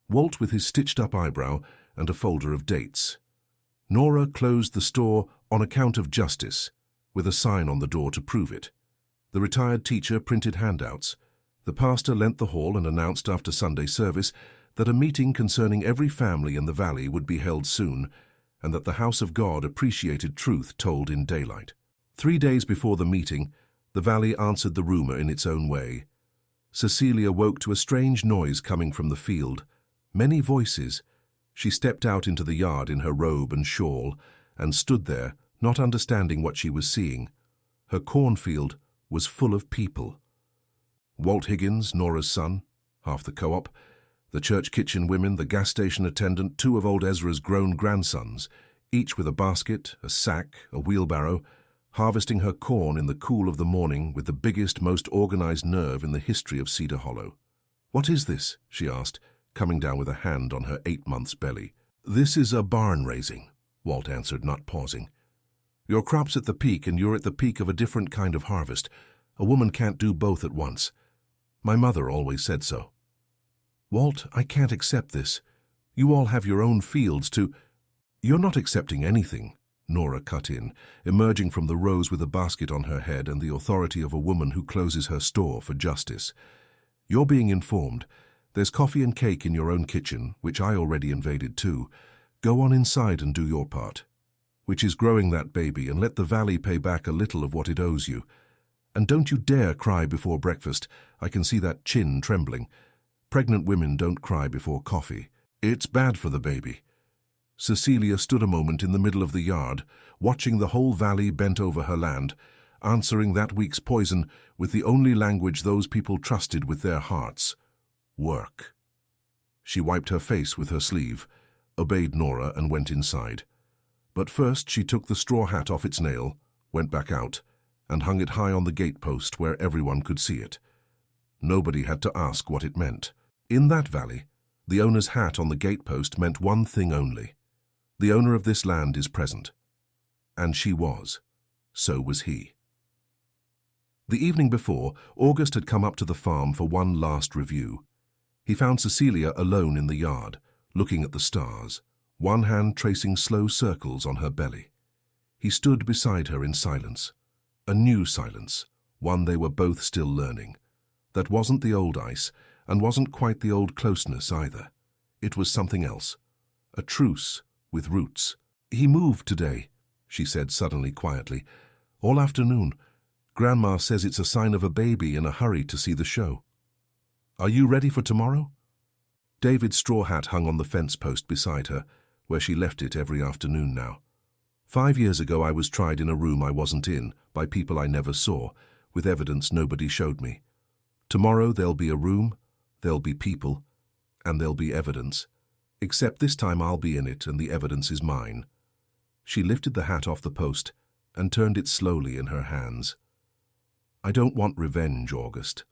Walt with his stitched-up eyebrow and a folder of dates. Nora closed the store on account of justice, with a sign on the door to prove it. The retired teacher printed handouts. The pastor lent the hall and announced after Sunday service that a meeting concerning every family in the valley would be held soon, and that the house of God appreciated truth told in daylight. 3 days before the meeting, the valley answered the rumor in its own way. Cecilia woke to a strange noise coming from the field. Many voices. She stepped out into the yard in her robe and shawl, and stood there, not understanding what she was seeing. Her cornfield was full of people. Walt Higgins, Nora's son, half the co-op, the church kitchen women, the gas station attendant, 2 of old Ezra's grown grandsons, each with a basket, a sack, a wheelbarrow, harvesting her corn in the cool of the morning with the biggest, most organized nerve in the history of Cedar Hollow. "What is this?" she asked, coming down with a hand on her 8 months' belly. "This is a barn raising," Walt answered, not pausing. "Your crop's at the peak, and you're at the peak of a different kind of harvest. A woman can't do both at once. My mother always said so." "Walt, I can't accept this. You all have your own fields to—" "You're not accepting anything," Nora cut in, emerging from the rows with a basket on her head and the authority of a woman who closes her store for justice. "You're being informed. There's coffee and cake in your own kitchen, which I already invaded too. Go on inside and do your part, which is growing that baby, and let the valley pay back a little of what it owes you. And don't you dare cry before breakfast. I can see that chin trembling. Pregnant women don't cry before coffee. It's bad for the baby. Cecilia stood a moment in the middle of the yard, watching the whole valley bent over her land, answering that week's poison with the only language those people trusted with their hearts: work. She wiped her face with her sleeve, obeyed Nora and went inside. But first she took the straw hat off its nail, went back out, and hung it high on the gate-post where everyone could see it. Nobody had to ask what it meant. In that valley, the owner's hat on the gate-post meant one thing only: the owner of this land is present. And she was. So was he. The evening before, August had come up to the farm for one last review. He found Cecilia alone in the yard, looking at the stars, one hand tracing slow circles on her belly. He stood beside her in silence. A new silence, one they were both still learning. That wasn't the old ice, and wasn't quite the old closeness either. It was something else. A truce with roots. "He moved today," she said suddenly quietly. "All afternoon. Grandma says it's a sign of a baby in a hurry to see the show. Are you ready for tomorrow?" David's straw hat hung on the fence post beside her, where she left it every afternoon now. 5 years ago I was tried in a room I wasn't in, by people I never saw, with evidence nobody showed me. Tomorrow there'll be a room, there'll be people, and there'll be evidence. Except this time I'll be in it and the evidence is mine. She lifted the hat off the post and turned it slowly in her hands. "I don't want revenge, August.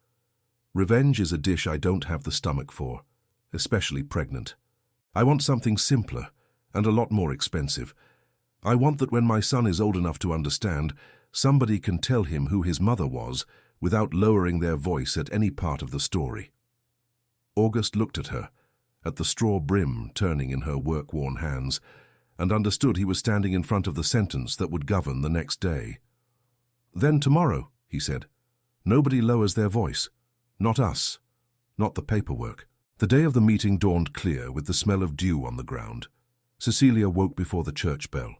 Revenge is a dish I don't have the stomach for, especially pregnant. I want something simpler and a lot more expensive. I want that when my son is old enough to understand, somebody can tell him who his mother was without lowering their voice at any part of the story." August looked at her, at the straw brim turning in her work-worn hands, and understood he was standing in front of the sentence that would govern the next day. "Then tomorrow," he said, "nobody lowers their voice. Not us. Not the paperwork." The day of the meeting dawned clear, with the smell of dew on the ground. Cecilia woke before the church bell.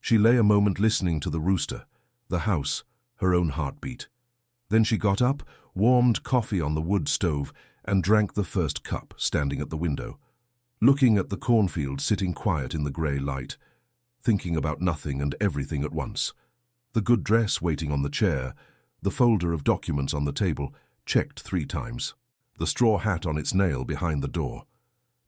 She lay a moment listening to the rooster, the house, her own heartbeat. Then she got up, warmed coffee on the wood stove, and drank the first cup, standing at the window, looking at the cornfield sitting quiet in the grey light, thinking about nothing and everything at once. The good dress waiting on the chair, the folder of documents on the table, checked 3 times. The straw hat on its nail behind the door.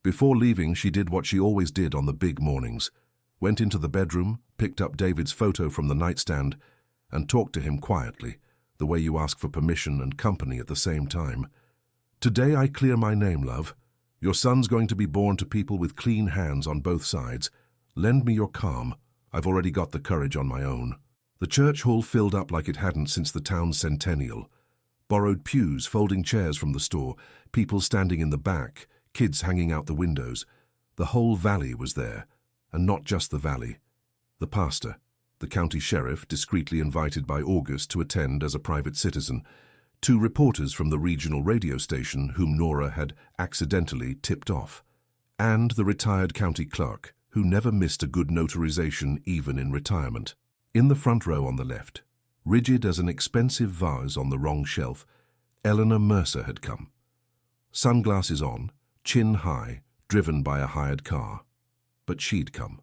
Before leaving, she did what she always did on the big mornings. Went into the bedroom, picked up David's photo from the nightstand, and talked to him quietly, the way you ask for permission and company at the same time. "Today I clear my name, love. Your son's going to be born to people with clean hands on both sides. Lend me your calm. I've already got the courage on my own." The church hall filled up like it hadn't since the town's centennial. Borrowed pews, folding chairs from the store, people standing in the back, kids hanging out the windows. The whole valley was there, and not just the valley. The pastor, the county sheriff, discreetly invited by August to attend as a private citizen, 2 reporters from the regional radio station whom Nora had accidentally tipped off, and the retired county clerk, who never missed a good notarization even in retirement. In the front row on the left, rigid as an expensive vase on the wrong shelf, Eleanor Mercer had come. Sunglasses on, chin high, driven by a hired car. But she'd come.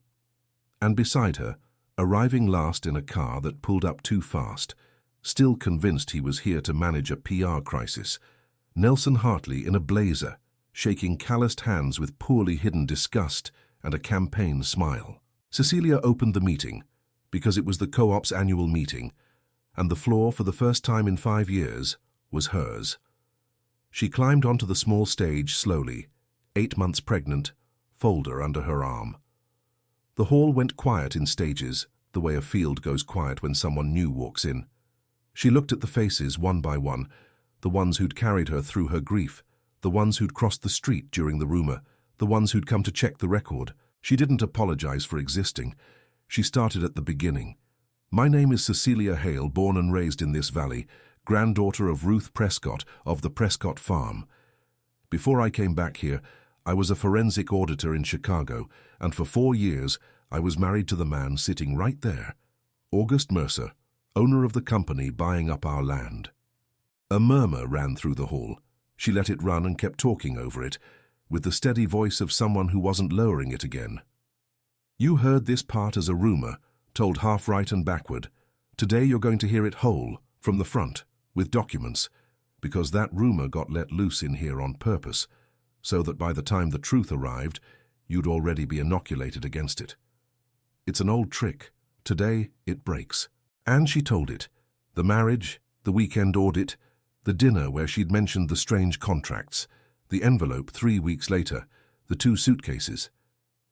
And beside her, arriving last in a car that pulled up too fast, still convinced he was here to manage a PR crisis, Nelson Hartley in a blazer, shaking calloused hands with poorly hidden disgust and a campaign smile. Cecilia opened the meeting, because it was the co-op's annual meeting, and the floor, for the first time in 5 years, was hers. She climbed onto the small stage slowly, 8 months pregnant, folder under her arm. The hall went quiet in stages, the way a field goes quiet when someone new walks in. She looked at the faces one by one, the ones who'd carried her through her grief, the ones who'd crossed the street during the rumor, the ones who'd come to check the record. She didn't apologize for existing. She started at the beginning. "My name is Cecilia Hale, born and raised in this valley, granddaughter of Ruth Prescott of the Prescott Farm. Before I came back here, I was a forensic auditor in Chicago, and for 4 years I was married to the man sitting right there, August Mercer, owner of the company buying up our land." A murmur ran through the hall. She let it run and kept talking over it, with the steady voice of someone who wasn't lowering it again. You heard this part as a rumor, told half right and backward. Today you're going to hear it whole, from the front, with documents, because that rumor got let loose in here on purpose, so that by the time the truth arrived, you'd already be inoculated against it. It's an old trick. Today, it breaks. And she told it. The marriage, the weekend audit, the dinner where she'd mentioned the strange contracts, the envelope 3 weeks later, the 2 suitcases.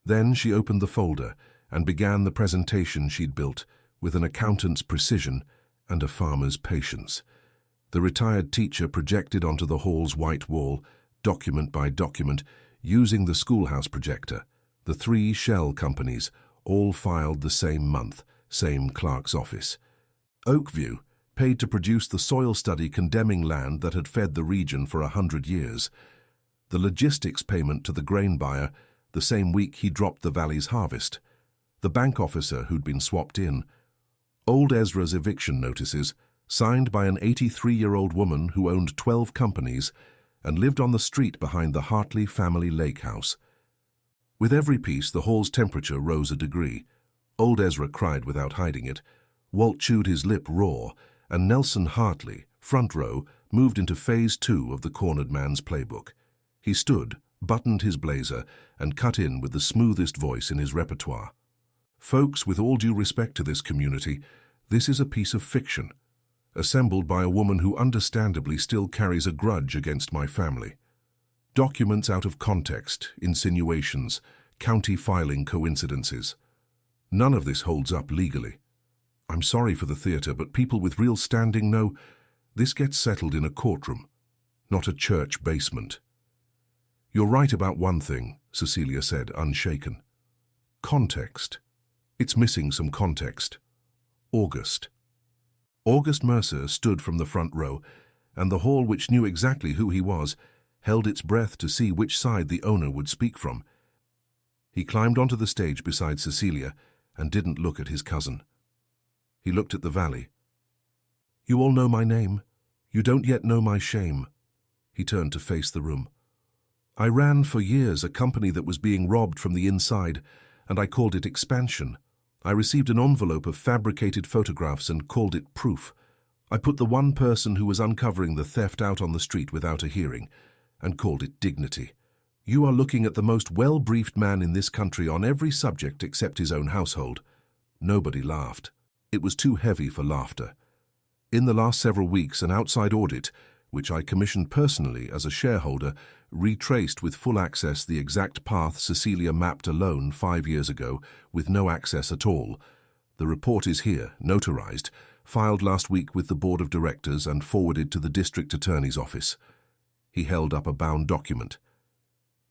Then she opened the folder and began the presentation she'd built with an accountant's precision and a farmer's patience. The retired teacher projected onto the hall's white wall, document by document, using the schoolhouse projector. The 3 shell companies, all filed the same month, same clerk's office. Oakview paid to produce the soil study condemning land that had fed the region for 100 years. The logistics payment to the grain buyer the same week he dropped the valley's harvest. The bank officer who'd been swapped in. Old Ezra's eviction notices, signed by an 83-year-old woman who owned 12 companies and lived on the street behind the Hartley family lake house. With every piece, the hall's temperature rose a degree. Old Ezra cried without hiding it. Walt chewed his lip raw, and Nelson Hartley, front row, moved into phase 2 of the cornered man's playbook. He stood, buttoned his blazer, and cut in with the smoothest voice in his repertoire. Folks, with all due respect to this community, this is a piece of fiction, assembled by a woman who understandably still carries a grudge against my family. Documents out of context, insinuations, county filing coincidences. None of this holds up legally. I'm sorry for the theater, but people with real standing know this gets settled in a courtroom, not a church basement. You're right about one thing, Cecilia said, unshaken. Context. It's missing some context. August. August Mercer stood from the front row, and the hall, which knew exactly who he was, held its breath to see which side the owner would speak from. He climbed onto the stage beside Cecilia and didn't look at his cousin. He looked at the valley. You all know my name. You don't yet know my shame. He turned to face the room. I ran for years a company that was being robbed from the inside, and I called it expansion. I received an envelope of fabricated photographs and called it proof. I put the one person who was uncovering the theft out on the street without a hearing, and called it dignity. You are looking at the most well-briefed man in this country on every subject except his own household. Nobody laughed. It was too heavy for laughter. In the last several weeks, an outside audit, which I commissioned personally as a shareholder, retraced with full access the exact path Cecilia mapped alone 5 years ago, with no access at all. The report is here, notarized, filed last week with the board of directors and forwarded to the district attorney's office. He held up a bound document.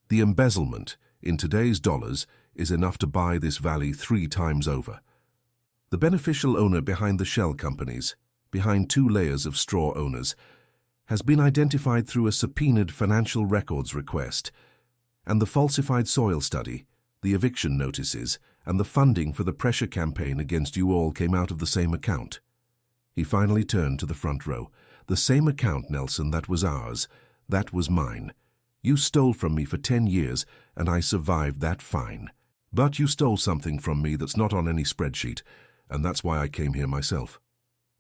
The embezzlement, in today's dollars, is enough to buy this valley 3 times over. The beneficial owner behind the shell companies, behind 2 layers of straw owners, has been identified through a subpoenaed financial records request, and the falsified soil study, the eviction notices, and the funding for the pressure campaign against you all came out of the same account. He finally turned to the front row. The same account, Nelson, that was ours. That was mine. You stole from me for 10 years, and I survived that fine. But you stole something from me that's not on any spreadsheet, and that's why I came here myself.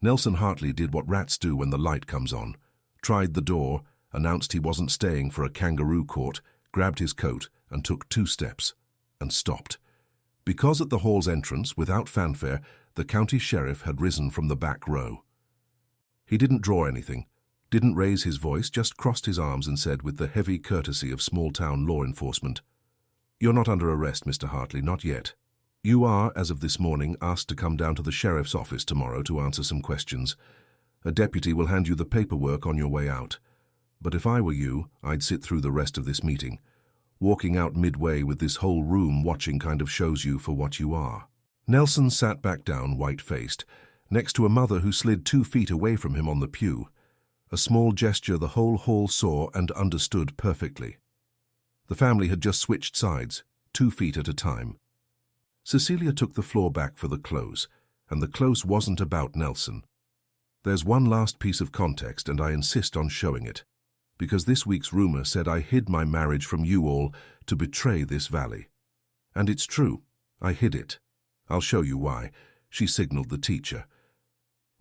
Nelson Hartley did what rats do when the light comes on. Tried the door, announced he wasn't staying for a kangaroo court, grabbed his coat and took 2 steps, and stopped. Because at the hall's entrance, without fanfare, the county sheriff had risen from the back row. He didn't draw anything, didn't raise his voice, just crossed his arms and said with the heavy courtesy of small-town law enforcement, "You're not under arrest, Mr. Hartley, not yet. You are, as of this morning, asked to come down to the sheriff's office tomorrow to answer some questions. A deputy will hand you the paperwork on your way out. But if I were you, I'd sit through the rest of this meeting. Walking out midway with this whole room watching kind of shows you for what you are." Nelson sat back down, white-faced, next to a mother who slid 2 feet away from him on the pew. A small gesture the whole hall saw and understood perfectly. The family had just switched sides, 2 feet at a time. Cecilia took the floor back for the close, and the close wasn't about Nelson. There's one last piece of context, and I insist on showing it, because this week's rumor said I hid my marriage from you all to betray this valley. And it's true. I hid it. I'll show you why, she signaled the teacher.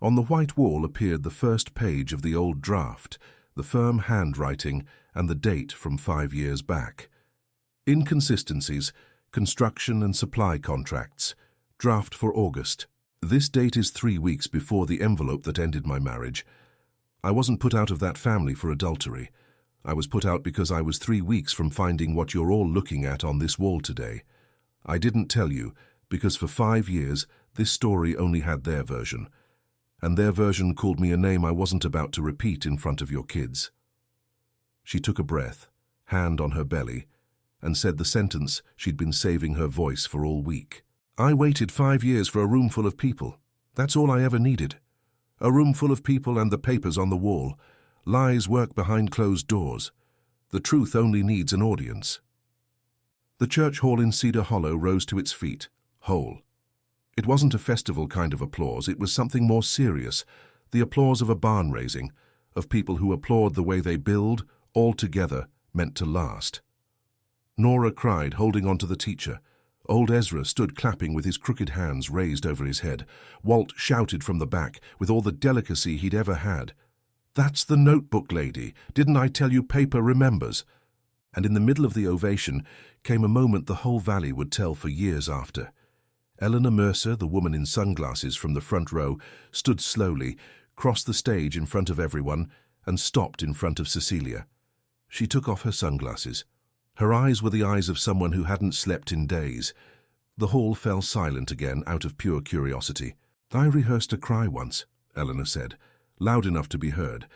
On the white wall appeared the first page of the old draft, the firm handwriting and the date from 5 years back. Inconsistencies, construction and supply contracts, draft for August. This date is 3 weeks before the envelope that ended my marriage. I wasn't put out of that family for adultery. I was put out because I was 3 weeks from finding what you're all looking at on this wall today. I didn't tell you, because for 5 years this story only had their version. And their version called me a name I wasn't about to repeat in front of your kids. She took a breath, hand on her belly, and said the sentence she'd been saving her voice for all week. I waited 5 years for a room full of people. That's all I ever needed. A room full of people and the papers on the wall. Lies work behind closed doors. The truth only needs an audience. The church hall in Cedar Hollow rose to its feet, whole. It wasn't a festival kind of applause, it was something more serious, the applause of a barn raising, of people who applaud the way they build, all together, meant to last. Nora cried, holding on to the teacher. Old Ezra stood clapping with his crooked hands raised over his head. Walt shouted from the back, with all the delicacy he'd ever had. "That's the notebook lady. Didn't I tell you paper remembers?" And in the middle of the ovation came a moment the whole valley would tell for years after. Eleanor Mercer, the woman in sunglasses from the front row, stood slowly, crossed the stage in front of everyone, and stopped in front of Cecilia. She took off her sunglasses. Her eyes were the eyes of someone who hadn't slept in days. The hall fell silent again out of pure curiosity. "I rehearsed a cry once," Eleanor said, loud enough to be heard,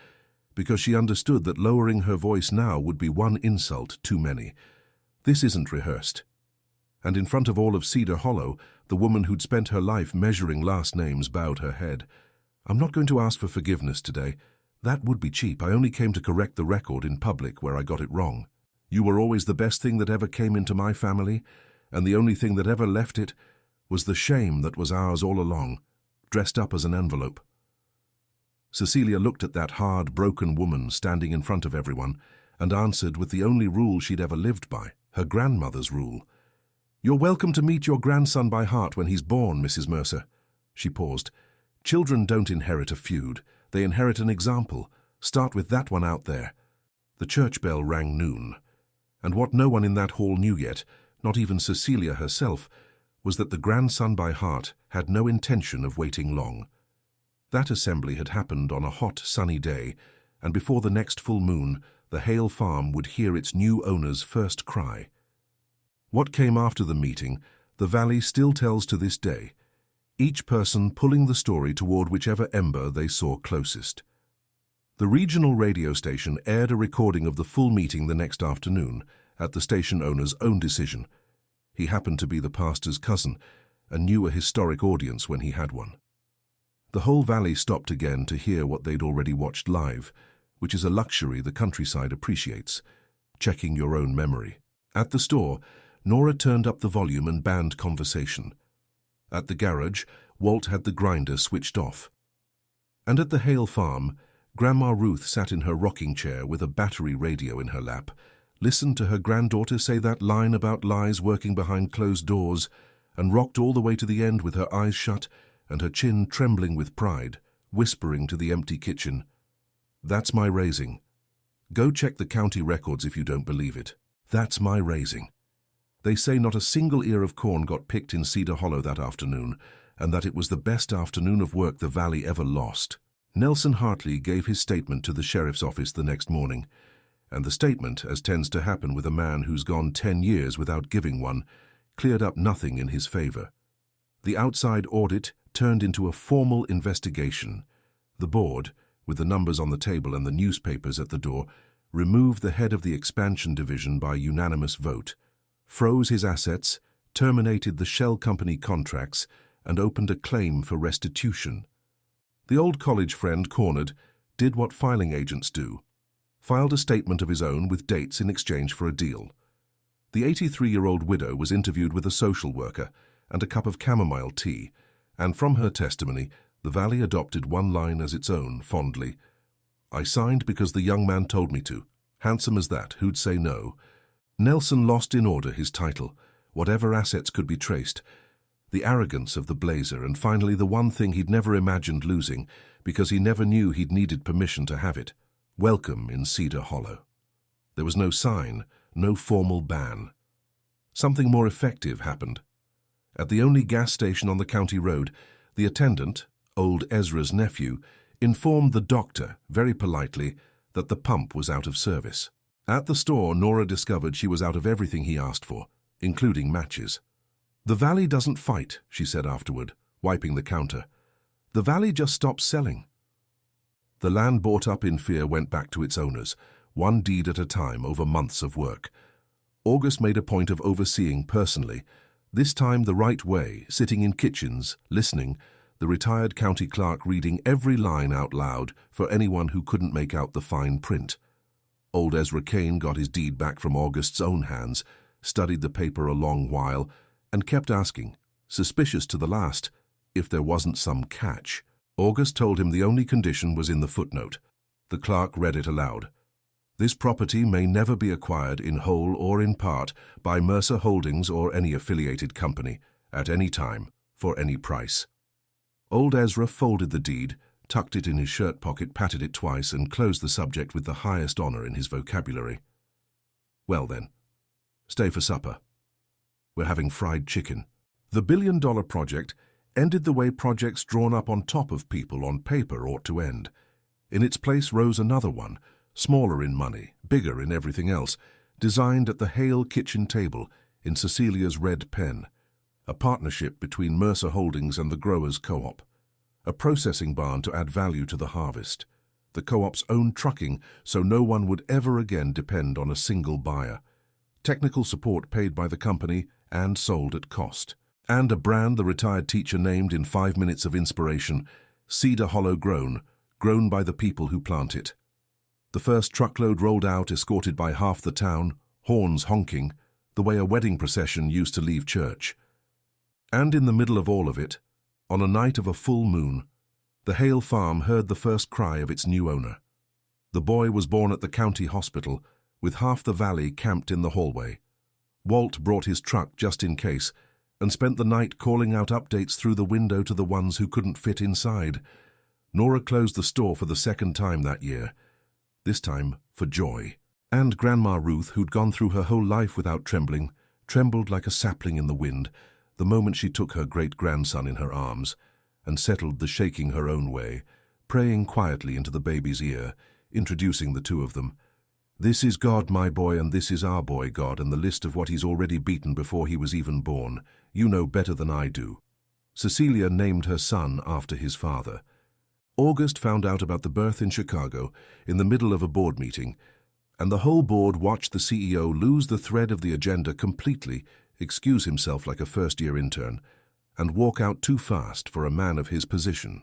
because she understood that lowering her voice now would be one insult too many. "This isn't rehearsed." And in front of all of Cedar Hollow, the woman who'd spent her life measuring last names bowed her head. "I'm not going to ask for forgiveness today. That would be cheap. I only came to correct the record in public where I got it wrong. You were always the best thing that ever came into my family, and the only thing that ever left it was the shame that was ours all along, dressed up as an envelope." Cecilia looked at that hard, broken woman standing in front of everyone and answered with the only rule she'd ever lived by, her grandmother's rule. "You're welcome to meet your grandson by heart when he's born, Mrs. Mercer." She paused. "Children don't inherit a feud. They inherit an example. Start with that one out there." The church bell rang noon. And what no one in that hall knew yet, not even Cecilia herself, was that the grandson by heart had no intention of waiting long. That assembly had happened on a hot, sunny day, and before the next full moon, the Hale farm would hear its new owner's first cry. What came after the meeting, the valley still tells to this day, each person pulling the story toward whichever ember they saw closest. The regional radio station aired a recording of the full meeting the next afternoon, at the station owner's own decision. He happened to be the pastor's cousin, and knew a historic audience when he had one. The whole valley stopped again to hear what they'd already watched live, which is a luxury the countryside appreciates, checking your own memory. At the store, Nora turned up the volume and banned conversation. At the garage, Walt had the grinder switched off. And at the Hale farm, Grandma Ruth sat in her rocking chair with a battery radio in her lap, listened to her granddaughter say that line about lies working behind closed doors, and rocked all the way to the end with her eyes shut and her chin trembling with pride, whispering to the empty kitchen, "That's my raising. Go check the county records if you don't believe it. That's my raising." They say not a single ear of corn got picked in Cedar Hollow that afternoon, and that it was the best afternoon of work the valley ever lost. Nelson Hartley gave his statement to the sheriff's office the next morning, and the statement, as tends to happen with a man who's gone 10 years without giving one, cleared up nothing in his favor. The outside audit turned into a formal investigation. The board, with the numbers on the table and the newspapers at the door, removed the head of the expansion division by unanimous vote, froze his assets, terminated the shell company contracts, and opened a claim for restitution. The old college friend, cornered, did what filing agents do, filed a statement of his own with dates in exchange for a deal. The 83-year-old widow was interviewed with a social worker and a cup of chamomile tea, and from her testimony, the valley adopted one line as its own, fondly. "I signed because the young man told me to. Handsome as that, who'd say no?" Nelson lost in order his title, whatever assets could be traced, the arrogance of the blazer, and finally the one thing he'd never imagined losing because he never knew he'd needed permission to have it: welcome in Cedar Hollow. There was no sign, no formal ban. Something more effective happened. At the only gas station on the county road, the attendant, old Ezra's nephew, informed the doctor, very politely, that the pump was out of service. At the store, Nora discovered she was out of everything he asked for, including matches. "The Valley doesn't fight," she said afterward, wiping the counter. "The Valley just stops selling." The land bought up in fear went back to its owners, one deed at a time over months of work. August made a point of overseeing personally, this time the right way, sitting in kitchens, listening, the retired county clerk reading every line out loud for anyone who couldn't make out the fine print. Old Ezra Kane got his deed back from August's own hands, studied the paper a long while, and kept asking, suspicious to the last, if there wasn't some catch. August told him the only condition was in the footnote. The clerk read it aloud. "This property may never be acquired in whole or in part by Mercer Holdings or any affiliated company, at any time, for any price." Old Ezra folded the deed, tucked it in his shirt pocket, patted it twice, and closed the subject with the highest honor in his vocabulary. "Well then, stay for supper. We're having fried chicken." The billion-dollar project ended the way projects drawn up on top of people on paper ought to end. In its place rose another one, smaller in money, bigger in everything else, designed at the Hale kitchen table in Cecilia's red pen, a partnership between Mercer Holdings and the Growers Co-op, a processing barn to add value to the harvest, the co-op's own trucking so no one would ever again depend on a single buyer, technical support paid by the company and sold at cost, and a brand the retired teacher named in 5 minutes of inspiration, Cedar Hollow grown by the people who plant it. The first truckload rolled out, escorted by half the town, horns honking, the way a wedding procession used to leave church. And in the middle of all of it, on a night of a full moon, the Hale farm heard the first cry of its new owner. The boy was born at the county hospital, with half the valley camped in the hallway. Walt brought his truck just in case, and spent the night calling out updates through the window to the ones who couldn't fit inside. Nora closed the store for the second time that year, this time for joy. And Grandma Ruth, who'd gone through her whole life without trembling, trembled like a sapling in the wind the moment she took her great-grandson in her arms and settled the shaking her own way, praying quietly into the baby's ear, introducing the two of them. "This is God, my boy, and this is our boy, God, and the list of what he's already beaten before he was even born. You know better than I do." Cecilia named her son after his father. August found out about the birth in Chicago in the middle of a board meeting, and the whole board watched the CEO lose the thread of the agenda completely, excuse himself like a first-year intern, and walk out too fast for a man of his position.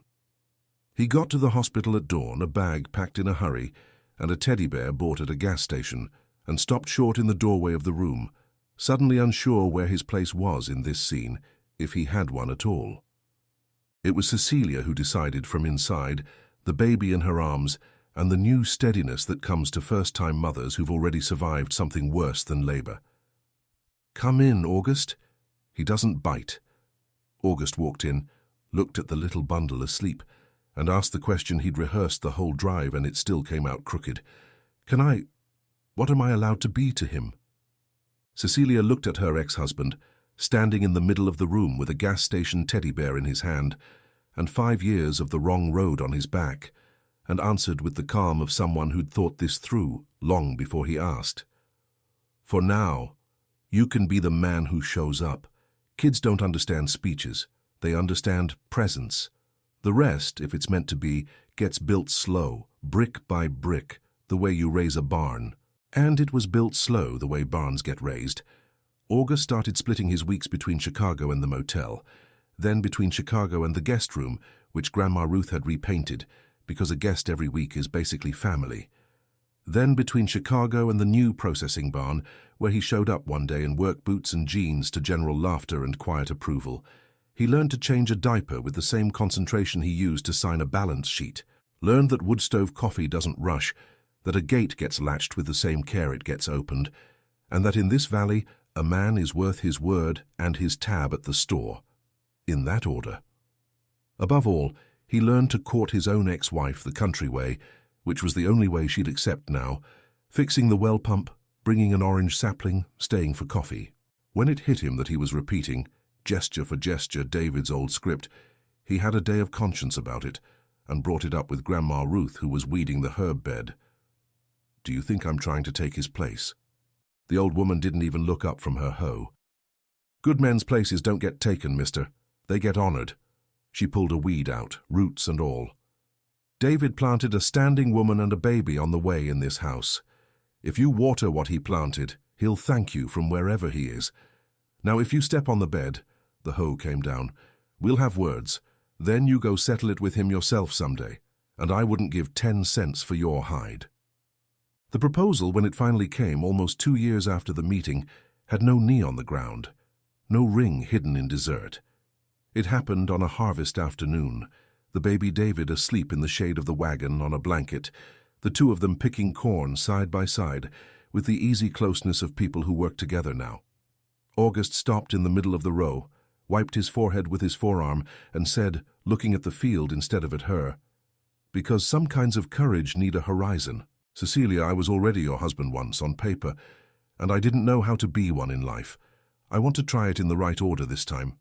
He got to the hospital at dawn, a bag packed in a hurry, and a teddy bear bought at a gas station, and stopped short in the doorway of the room, suddenly unsure where his place was in this scene, if he had one at all. It was Cecilia who decided from inside, the baby in her arms, and the new steadiness that comes to first-time mothers who've already survived something worse than labor. "Come in, August." "He doesn't bite." August walked in, looked at the little bundle asleep, and asked the question he'd rehearsed the whole drive, and it still came out crooked. What am I allowed to be to him?" Cecilia looked at her ex-husband, standing in the middle of the room with a gas station teddy bear in his hand, and 5 years of the wrong road on his back, and answered with the calm of someone who'd thought this through long before he asked. "For now, you can be the man who shows up. Kids don't understand speeches. They understand presence. The rest, if it's meant to be, gets built slow, brick by brick, the way you raise a barn." And it was built slow, the way barns get raised. August started splitting his weeks between Chicago and the motel, then between Chicago and the guest room, which Grandma Ruth had repainted, because a guest every week is basically family. Then between Chicago and the new processing barn, where he showed up one day in work boots and jeans to general laughter and quiet approval. He learned to change a diaper with the same concentration he used to sign a balance sheet, learned that wood stove coffee doesn't rush, that a gate gets latched with the same care it gets opened, and that in this valley, A man is worth his word and his tab at the store. In that order. Above all, he learned to court his own ex-wife the country way, which was the only way she'd accept now, fixing the well pump, bringing an orange sapling, staying for coffee. When it hit him that he was repeating, gesture for gesture, David's old script, he had a day of conscience about it, and brought it up with Grandma Ruth, who was weeding the herb bed. "Do you think I'm trying to take his place?" The old woman didn't even look up from her hoe. "Good men's places don't get taken, mister. They get honored." She pulled a weed out, roots and all. "David planted a standing woman and a baby on the way in this house. If you water what he planted, he'll thank you from wherever he is. Now if you step on the bed," the hoe came down, "we'll have words. Then you go settle it with him yourself someday, and I wouldn't give 10 cents for your hide." The proposal, when it finally came, almost 2 years after the meeting, had no knee on the ground, no ring hidden in dessert. It happened on a harvest afternoon, the baby David asleep in the shade of the wagon on a blanket, the two of them picking corn side by side, with the easy closeness of people who work together now. August stopped in the middle of the row, wiped his forehead with his forearm, and said, looking at the field instead of at her, "Because some kinds of courage need a horizon. Cecilia, I was already your husband once, on paper, and I didn't know how to be one in life. I want to try it in the right order this time.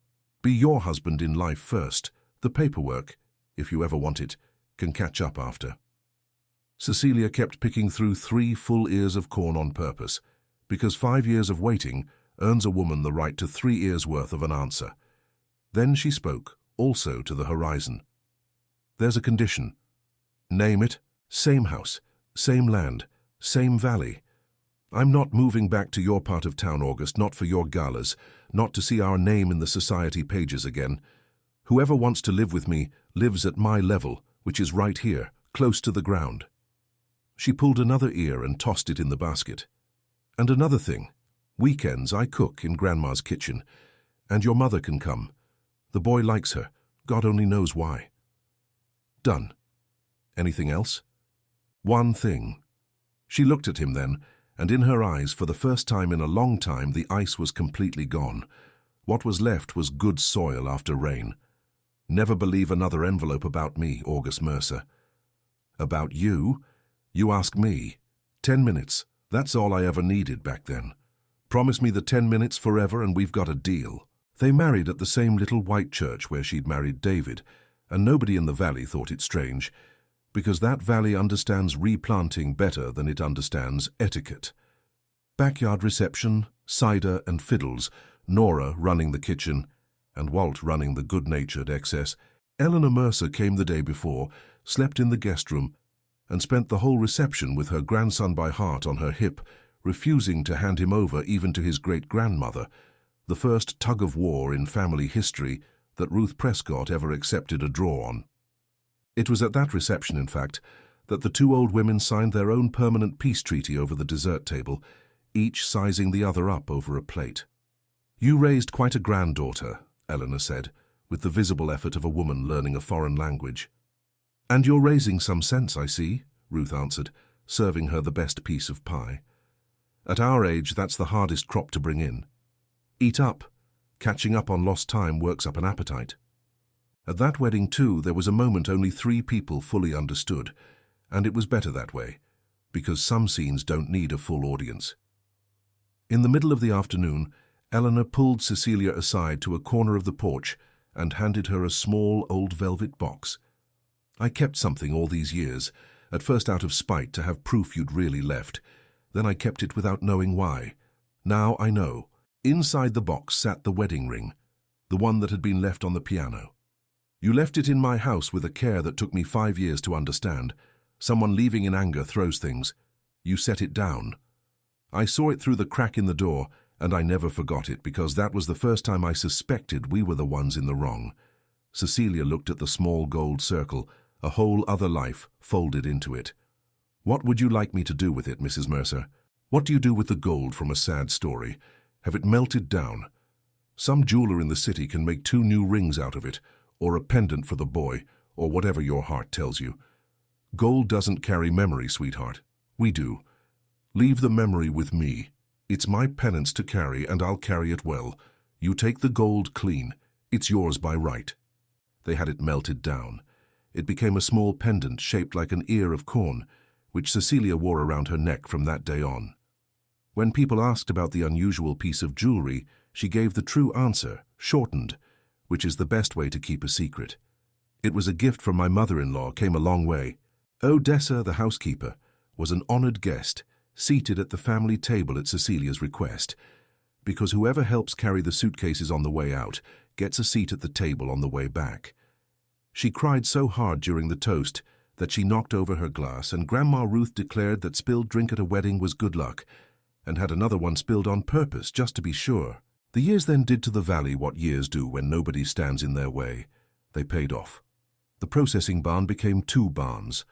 Be your husband in life first. The paperwork, if you ever want it, can catch up after." Cecilia kept picking through 3 full ears of corn on purpose, because 5 years of waiting earns a woman the right to 3 ears' worth of an answer. Then she spoke, also to the horizon. "There's a condition. Name it. Same house, same land, same valley. I'm not moving back to your part of town, August, not for your galas, not to see our name in the society pages again. Whoever wants to live with me lives at my level, which is right here, close to the ground." She pulled another ear and tossed it in the basket. "And another thing. Weekends I cook in Grandma's kitchen, and your mother can come. The boy likes her, God only knows why." "Done. Anything else?" "One thing." She looked at him then, and in her eyes, for the first time in a long time, the ice was completely gone. What was left was good soil after rain. "Never believe another envelope about me, August Mercer." "About you? You ask me. 10 minutes. That's all I ever needed back then. Promise me the 10 minutes forever and we've got a deal." They married at the same little white church where she'd married David, and nobody in the valley thought it strange, because that valley understands replanting better than it understands etiquette. Backyard reception, cider and fiddles, Nora running the kitchen, and Walt running the good-natured excess. Eleanor Mercer came the day before, slept in the guest room, and spent the whole reception with her grandson by heart on her hip, refusing to hand him over even to his great-grandmother, the first tug-of-war in family history that Ruth Prescott ever accepted a draw on. It was at that reception, in fact, that the 2 old women signed their own permanent peace treaty over the dessert table, each sizing the other up over a plate. "You raised quite a granddaughter," Eleanor said, with the visible effort of a woman learning a foreign language. "And you're raising some sense, I see," Ruth answered, serving her the best piece of pie. "At our age, that's the hardest crop to bring in. Eat up. Catching up on lost time works up an appetite." At that wedding, too, there was a moment only 3 people fully understood, and it was better that way, because some scenes don't need a full audience. In the middle of the afternoon, Eleanor pulled Cecilia aside to a corner of the porch and handed her a small old velvet box. "I kept something all these years, at first out of spite to have proof you'd really left. Then I kept it without knowing why. Now I know. Inside the box sat the wedding ring, the one that had been left on the piano. You left it in my house with a care that took me 5 years to understand. Someone leaving in anger throws things. You set it down. I saw it through the crack in the door, and I never forgot it, because that was the first time I suspected we were the ones in the wrong." Cecilia looked at the small gold circle, a whole other life folded into it. "What would you like me to do with it, Mrs. Mercer? What do you do with the gold from a sad story? Have it melted down? Some jeweler in the city can make 2 new rings out of it, or a pendant for the boy, or whatever your heart tells you. Gold doesn't carry memory, sweetheart. We do. Leave the memory with me." It's my penance to carry, and I'll carry it well. You take the gold clean. It's yours by right." They had it melted down. It became a small pendant shaped like an ear of corn, which Cecilia wore around her neck from that day on. When people asked about the unusual piece of jewelry, she gave the true answer, shortened, which is the best way to keep a secret. "It was a gift from my mother-in-law, came a long way." Odessa, the housekeeper, was an honored guest, seated at the family table at Cecilia's request, because whoever helps carry the suitcases on the way out gets a seat at the table on the way back. She cried so hard during the toast that she knocked over her glass, and Grandma Ruth declared that spilled drink at a wedding was good luck, and had another one spilled on purpose, just to be sure. The years then did to the valley what years do when nobody stands in their way. They paid off. The processing barn became 2 barns.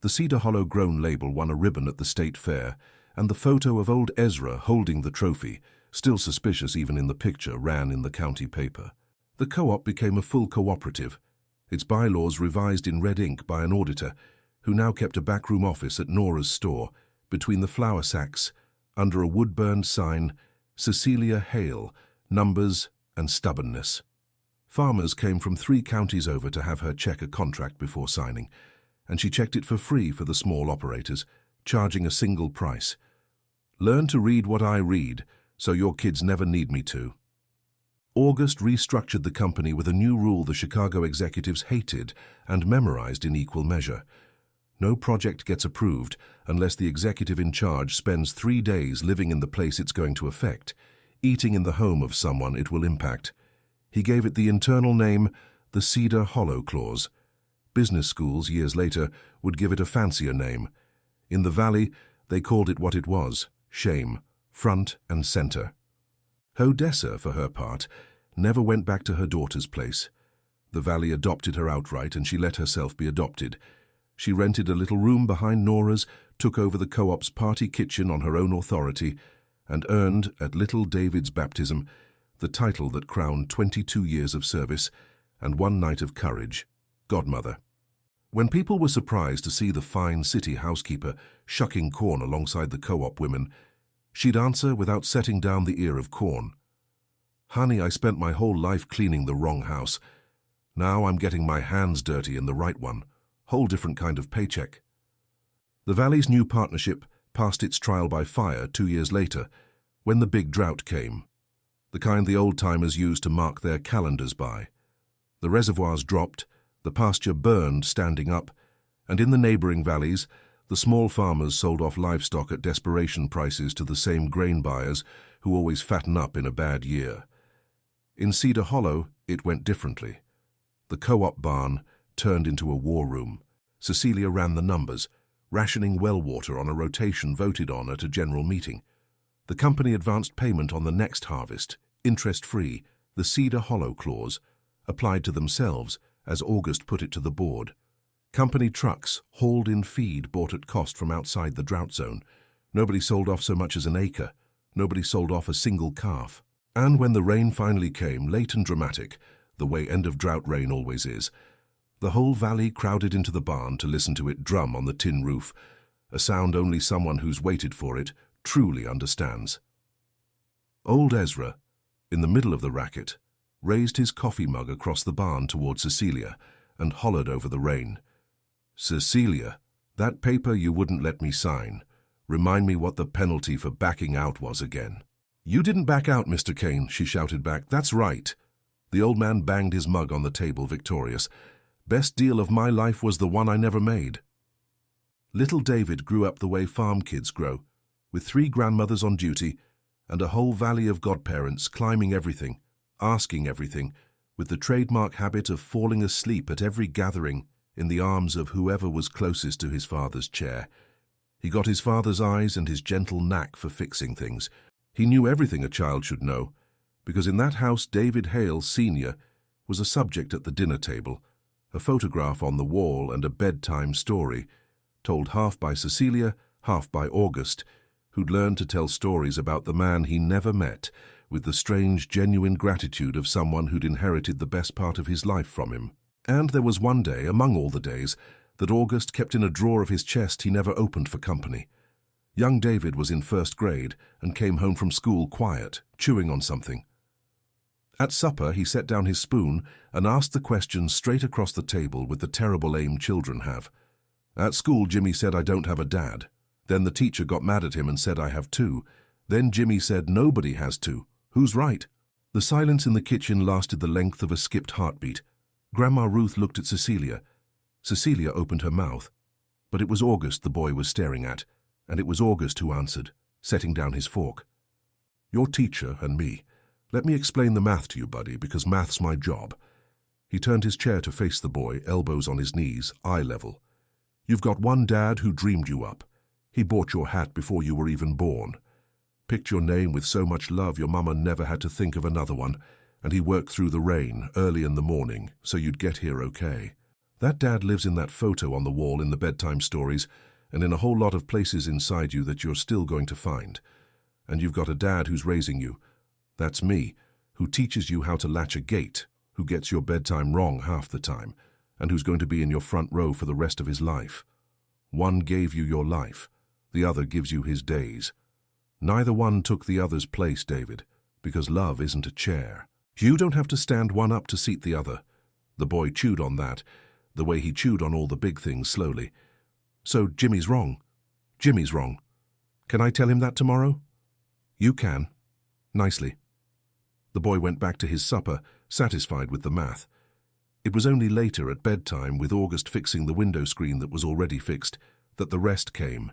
The Cedar Hollow Grown label won a ribbon at the state fair, and the photo of old Ezra holding the trophy, still suspicious even in the picture, ran in the county paper. The co-op became a full cooperative, its bylaws revised in red ink by an auditor, who now kept a backroom office at Nora's store, between the flour sacks, under a wood-burned sign, "Cecilia Hale, Numbers and Stubbornness." Farmers came from 3 counties over to have her check a contract before signing, and she checked it for free for the small operators, charging a single price. "Learn to read what I read, so your kids never need me to." August restructured the company with a new rule the Chicago executives hated and memorized in equal measure. No project gets approved unless the executive in charge spends 3 days living in the place it's going to affect, eating in the home of someone it will impact. He gave it the internal name, the Cedar Hollow Clause. Business schools, years later, would give it a fancier name. In the Valley, they called it what it was, shame, front and center. Odessa, for her part, never went back to her daughter's place. The Valley adopted her outright, and she let herself be adopted. She rented a little room behind Nora's, took over the co-op's party kitchen on her own authority, and earned, at little David's baptism, the title that crowned 22 years of service and 1 night of courage, godmother. When people were surprised to see the fine city housekeeper shucking corn alongside the co-op women, she'd answer without setting down the ear of corn, "Honey, I spent my whole life cleaning the wrong house. Now I'm getting my hands dirty in the right one. Whole different kind of paycheck." The Valley's new partnership passed its trial by fire 2 years later, when the big drought came, the kind the old-timers used to mark their calendars by. The reservoirs dropped, the pasture burned standing up, and in the neighboring valleys, the small farmers sold off livestock at desperation prices to the same grain buyers who always fatten up in a bad year. In Cedar Hollow, it went differently. The co-op barn turned into a war room. Cecilia ran the numbers, rationing well water on a rotation voted on at a general meeting. The company advanced payment on the next harvest, interest-free, the Cedar Hollow Clause, applied to themselves, as August put it to the board. Company trucks hauled in feed bought at cost from outside the drought zone. Nobody sold off so much as an acre. Nobody sold off a single calf. And when the rain finally came, late and dramatic, the way end-of-drought rain always is, the whole valley crowded into the barn to listen to it drum on the tin roof, a sound only someone who's waited for it truly understands. Old Ezra, in the middle of the racket, raised his coffee mug across the barn toward Cecilia and hollered over the rain, "Cecilia, that paper you wouldn't let me sign. Remind me what the penalty for backing out was again." "You didn't back out, Mr. Kane," she shouted back. "That's right." The old man banged his mug on the table, victorious. "Best deal of my life was the one I never made." Little David grew up the way farm kids grow, with 3 grandmothers on duty and a whole valley of godparents climbing everything, asking everything, with the trademark habit of falling asleep at every gathering in the arms of whoever was closest to his father's chair. He got his father's eyes and his gentle knack for fixing things. He knew everything a child should know, because in that house David Hale, Sr., was a subject at the dinner table, a photograph on the wall and a bedtime story, told half by Cecilia, half by August, who'd learned to tell stories about the man he never met, with the strange, genuine gratitude of someone who'd inherited the best part of his life from him. And there was one day, among all the days, that August kept in a drawer of his chest he never opened for company. Young David was in first grade and came home from school quiet, chewing on something. At supper, he set down his spoon and asked the question straight across the table with the terrible aim children have. At school, Jimmy said, "I don't have a dad." Then the teacher got mad at him and said, "I have two." Then Jimmy said, "Nobody has two. Who's right?" The silence in the kitchen lasted the length of a skipped heartbeat. Grandma Ruth looked at Cecilia. Cecilia opened her mouth. But it was August the boy was staring at, and it was August who answered, setting down his fork. "Your teacher and me. Let me explain the math to you, buddy, because math's my job." He turned his chair to face the boy, elbows on his knees, eye level. "You've got one dad who dreamed you up. He bought your hat before you were even born. Picked your name with so much love your mama never had to think of another one, and he worked through the rain early in the morning so you'd get here okay. That dad lives in that photo on the wall in the bedtime stories and in a whole lot of places inside you that you're still going to find. And you've got a dad who's raising you. That's me, who teaches you how to latch a gate, who gets your bedtime wrong half the time, and who's going to be in your front row for the rest of his life. One gave you your life, the other gives you his days. Neither one took the other's place, David, because love isn't a chair. You don't have to stand one up to seat the other." The boy chewed on that, the way he chewed on all the big things slowly. "So Jimmy's wrong. Jimmy's wrong. Can I tell him that tomorrow?" "You can. Nicely." The boy went back to his supper, satisfied with the math. It was only later at bedtime, with August fixing the window screen that was already fixed, that the rest came,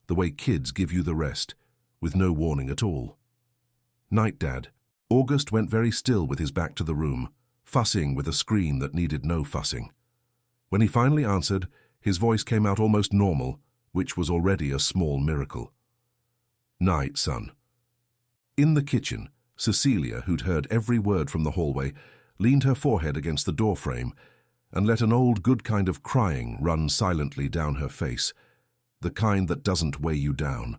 the way kids give you the rest, with no warning at all. "Night, Dad." August went very still with his back to the room, fussing with a screen that needed no fussing. When he finally answered, his voice came out almost normal, which was already a small miracle. "Night, son." In the kitchen, Cecilia, who'd heard every word from the hallway, leaned her forehead against the doorframe and let an old good kind of crying run silently down her face, the kind that doesn't weigh you down.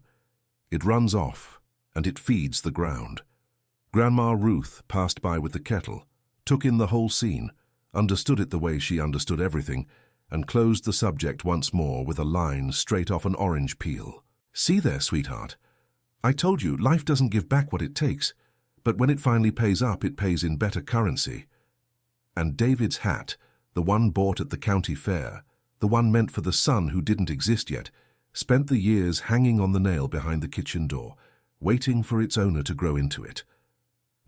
It runs off, and it feeds the ground. Grandma Ruth passed by with the kettle, took in the whole scene, understood it the way she understood everything, and closed the subject once more with a line straight off an orange peel. "See there, sweetheart. I told you, life doesn't give back what it takes, but when it finally pays up, it pays in better currency." And David's hat, the one bought at the county fair, the one meant for the son who didn't exist yet, spent the years hanging on the nail behind the kitchen door, waiting for its owner to grow into it.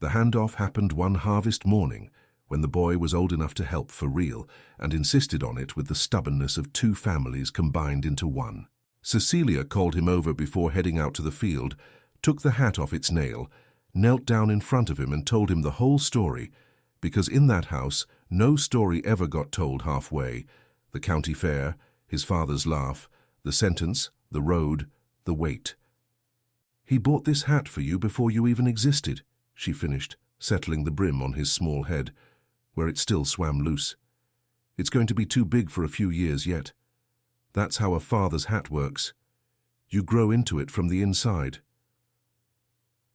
The handoff happened one harvest morning, when the boy was old enough to help for real, and insisted on it with the stubbornness of two families combined into one. Cecilia called him over before heading out to the field, took the hat off its nail, knelt down in front of him and told him the whole story, because in that house no story ever got told halfway. The county fair, his father's laugh, the sentence, the road, the wait. "He bought this hat for you before you even existed," she finished, settling the brim on his small head, where it still swam loose. "It's going to be too big for a few years yet. That's how a father's hat works. You grow into it from the inside."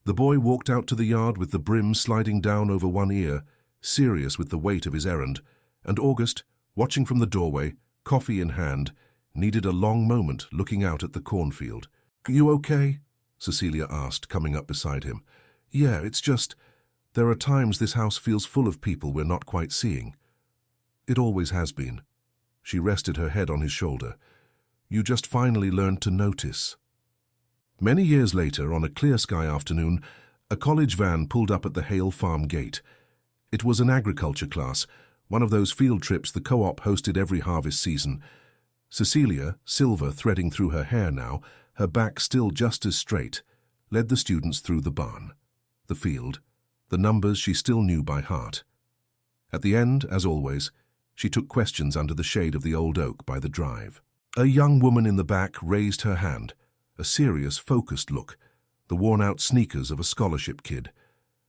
The boy walked out to the yard with the brim sliding down over one ear, serious with the weight of his errand, and August, watching from the doorway, coffee in hand, needed a long moment looking out at the cornfield. "You okay?" Cecilia asked, coming up beside him. "Yeah, it's just, there are times this house feels full of people we're not quite seeing. It always has been." She rested her head on his shoulder. "You just finally learned to notice." Many years later, on a clear sky afternoon, a college van pulled up at the Hale Farm gate. It was an agriculture class, one of those field trips the co-op hosted every harvest season. Cecilia, silver threading through her hair now, her back still just as straight, led the students through the barn, the field, the numbers she still knew by heart. At the end, as always, she took questions under the shade of the old oak by the drive. A young woman in the back raised her hand, a serious, focused look, the worn-out sneakers of a scholarship kid.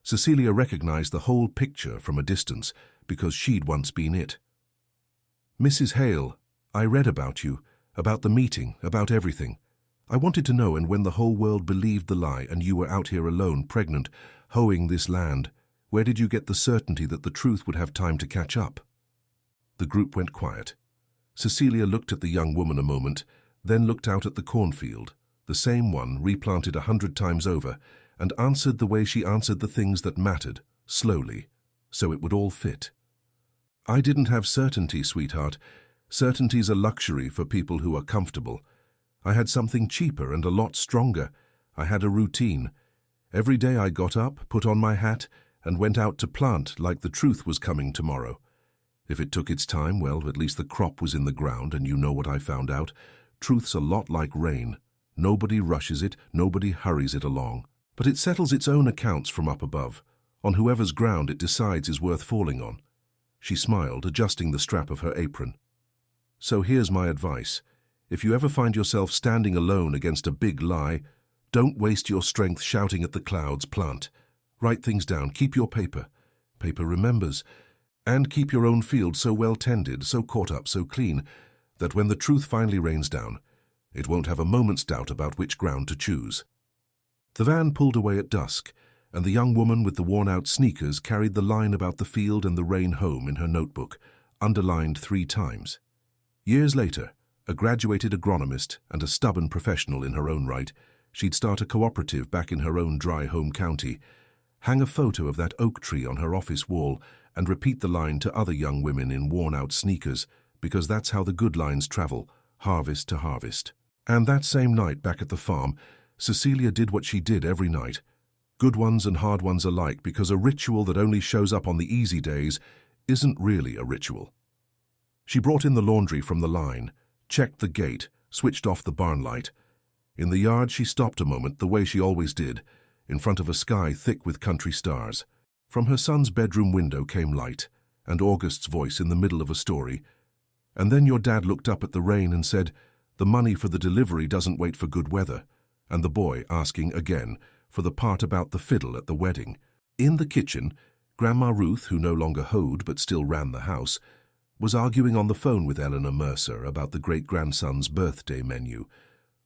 Cecilia recognized the whole picture from a distance because she'd once been it. "Mrs. Hale, I read about you, about the meeting, about everything. I wanted to know, and when the whole world believed the lie and you were out here alone, pregnant, hoeing this land, where did you get the certainty that the truth would have time to catch up?" The group went quiet. Cecilia looked at the young woman a moment, then looked out at the cornfield, the same one replanted 100 times over, and answered the way she answered the things that mattered, slowly, so it would all fit. I didn't have certainty, sweetheart. Certainty's a luxury for people who are comfortable. I had something cheaper and a lot stronger. I had a routine. Every day I got up, put on my hat, and went out to plant like the truth was coming tomorrow. If it took its time, well, at least the crop was in the ground, and you know what I found out. Truth's a lot like rain. Nobody rushes it, nobody hurries it along. But it settles its own accounts from up above, on whoever's ground it decides is worth falling on. She smiled, adjusting the strap of her apron. So here's my advice. If you ever find yourself standing alone against a big lie, don't waste your strength shouting at the clouds, plant. Write things down, keep your paper. Paper remembers. And keep your own field so well tended, so caught up, so clean, that when the truth finally rains down, it won't have a moment's doubt about which ground to choose. The van pulled away at dusk, and the young woman with the worn-out sneakers carried the line about the field and the rain home in her notebook, underlined 3 times. Years later, a graduated agronomist and a stubborn professional in her own right, she'd start a cooperative back in her own dry home county, hang a photo of that oak tree on her office wall, and repeat the line to other young women in worn-out sneakers, because that's how the good lines travel, harvest to harvest. And that same night back at the farm, Cecilia did what she did every night, good ones and hard ones alike, because a ritual that only shows up on the easy days isn't really a ritual. She brought in the laundry from the line, checked the gate, switched off the barn light. In the yard she stopped a moment, the way she always did, in front of a sky thick with country stars. From her son's bedroom window came light, and August's voice in the middle of a story. And then your dad looked up at the rain and said, "The money for the delivery doesn't wait for good weather," and the boy asking again for the part about the fiddle at the wedding. In the kitchen, Grandma Ruth, who no longer hoed but still ran the house, was arguing on the phone with Eleanor Mercer about the great-grandson's birthday menu,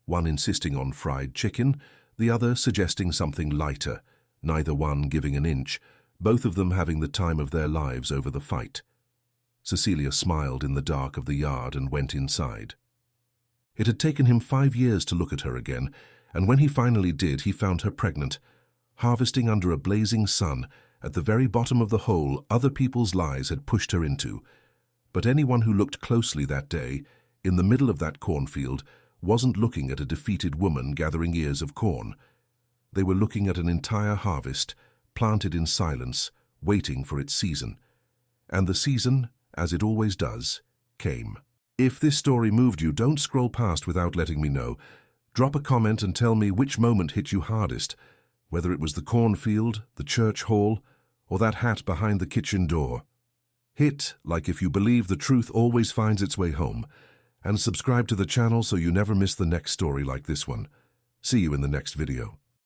one insisting on fried chicken, the other suggesting something lighter, neither one giving an inch, both of them having the time of their lives over the fight. Cecilia smiled in the dark of the yard and went inside. It had taken him 5 years to look at her again, and when he finally did, he found her pregnant, harvesting under a blazing sun, at the very bottom of the hole other people's lies had pushed her into. But anyone who looked closely that day, in the middle of that cornfield, wasn't looking at a defeated woman gathering ears of corn. They were looking at an entire harvest, planted in silence, waiting for its season. And the season, as it always does, came. If this story moved you, don't scroll past without letting me know. Drop a comment and tell me which moment hit you hardest, whether it was the cornfield, the church hall, or that hat behind the kitchen door. Hit like if you believe the truth always finds its way home, and subscribe to the channel so you never miss the next story like this one. See you in the next video.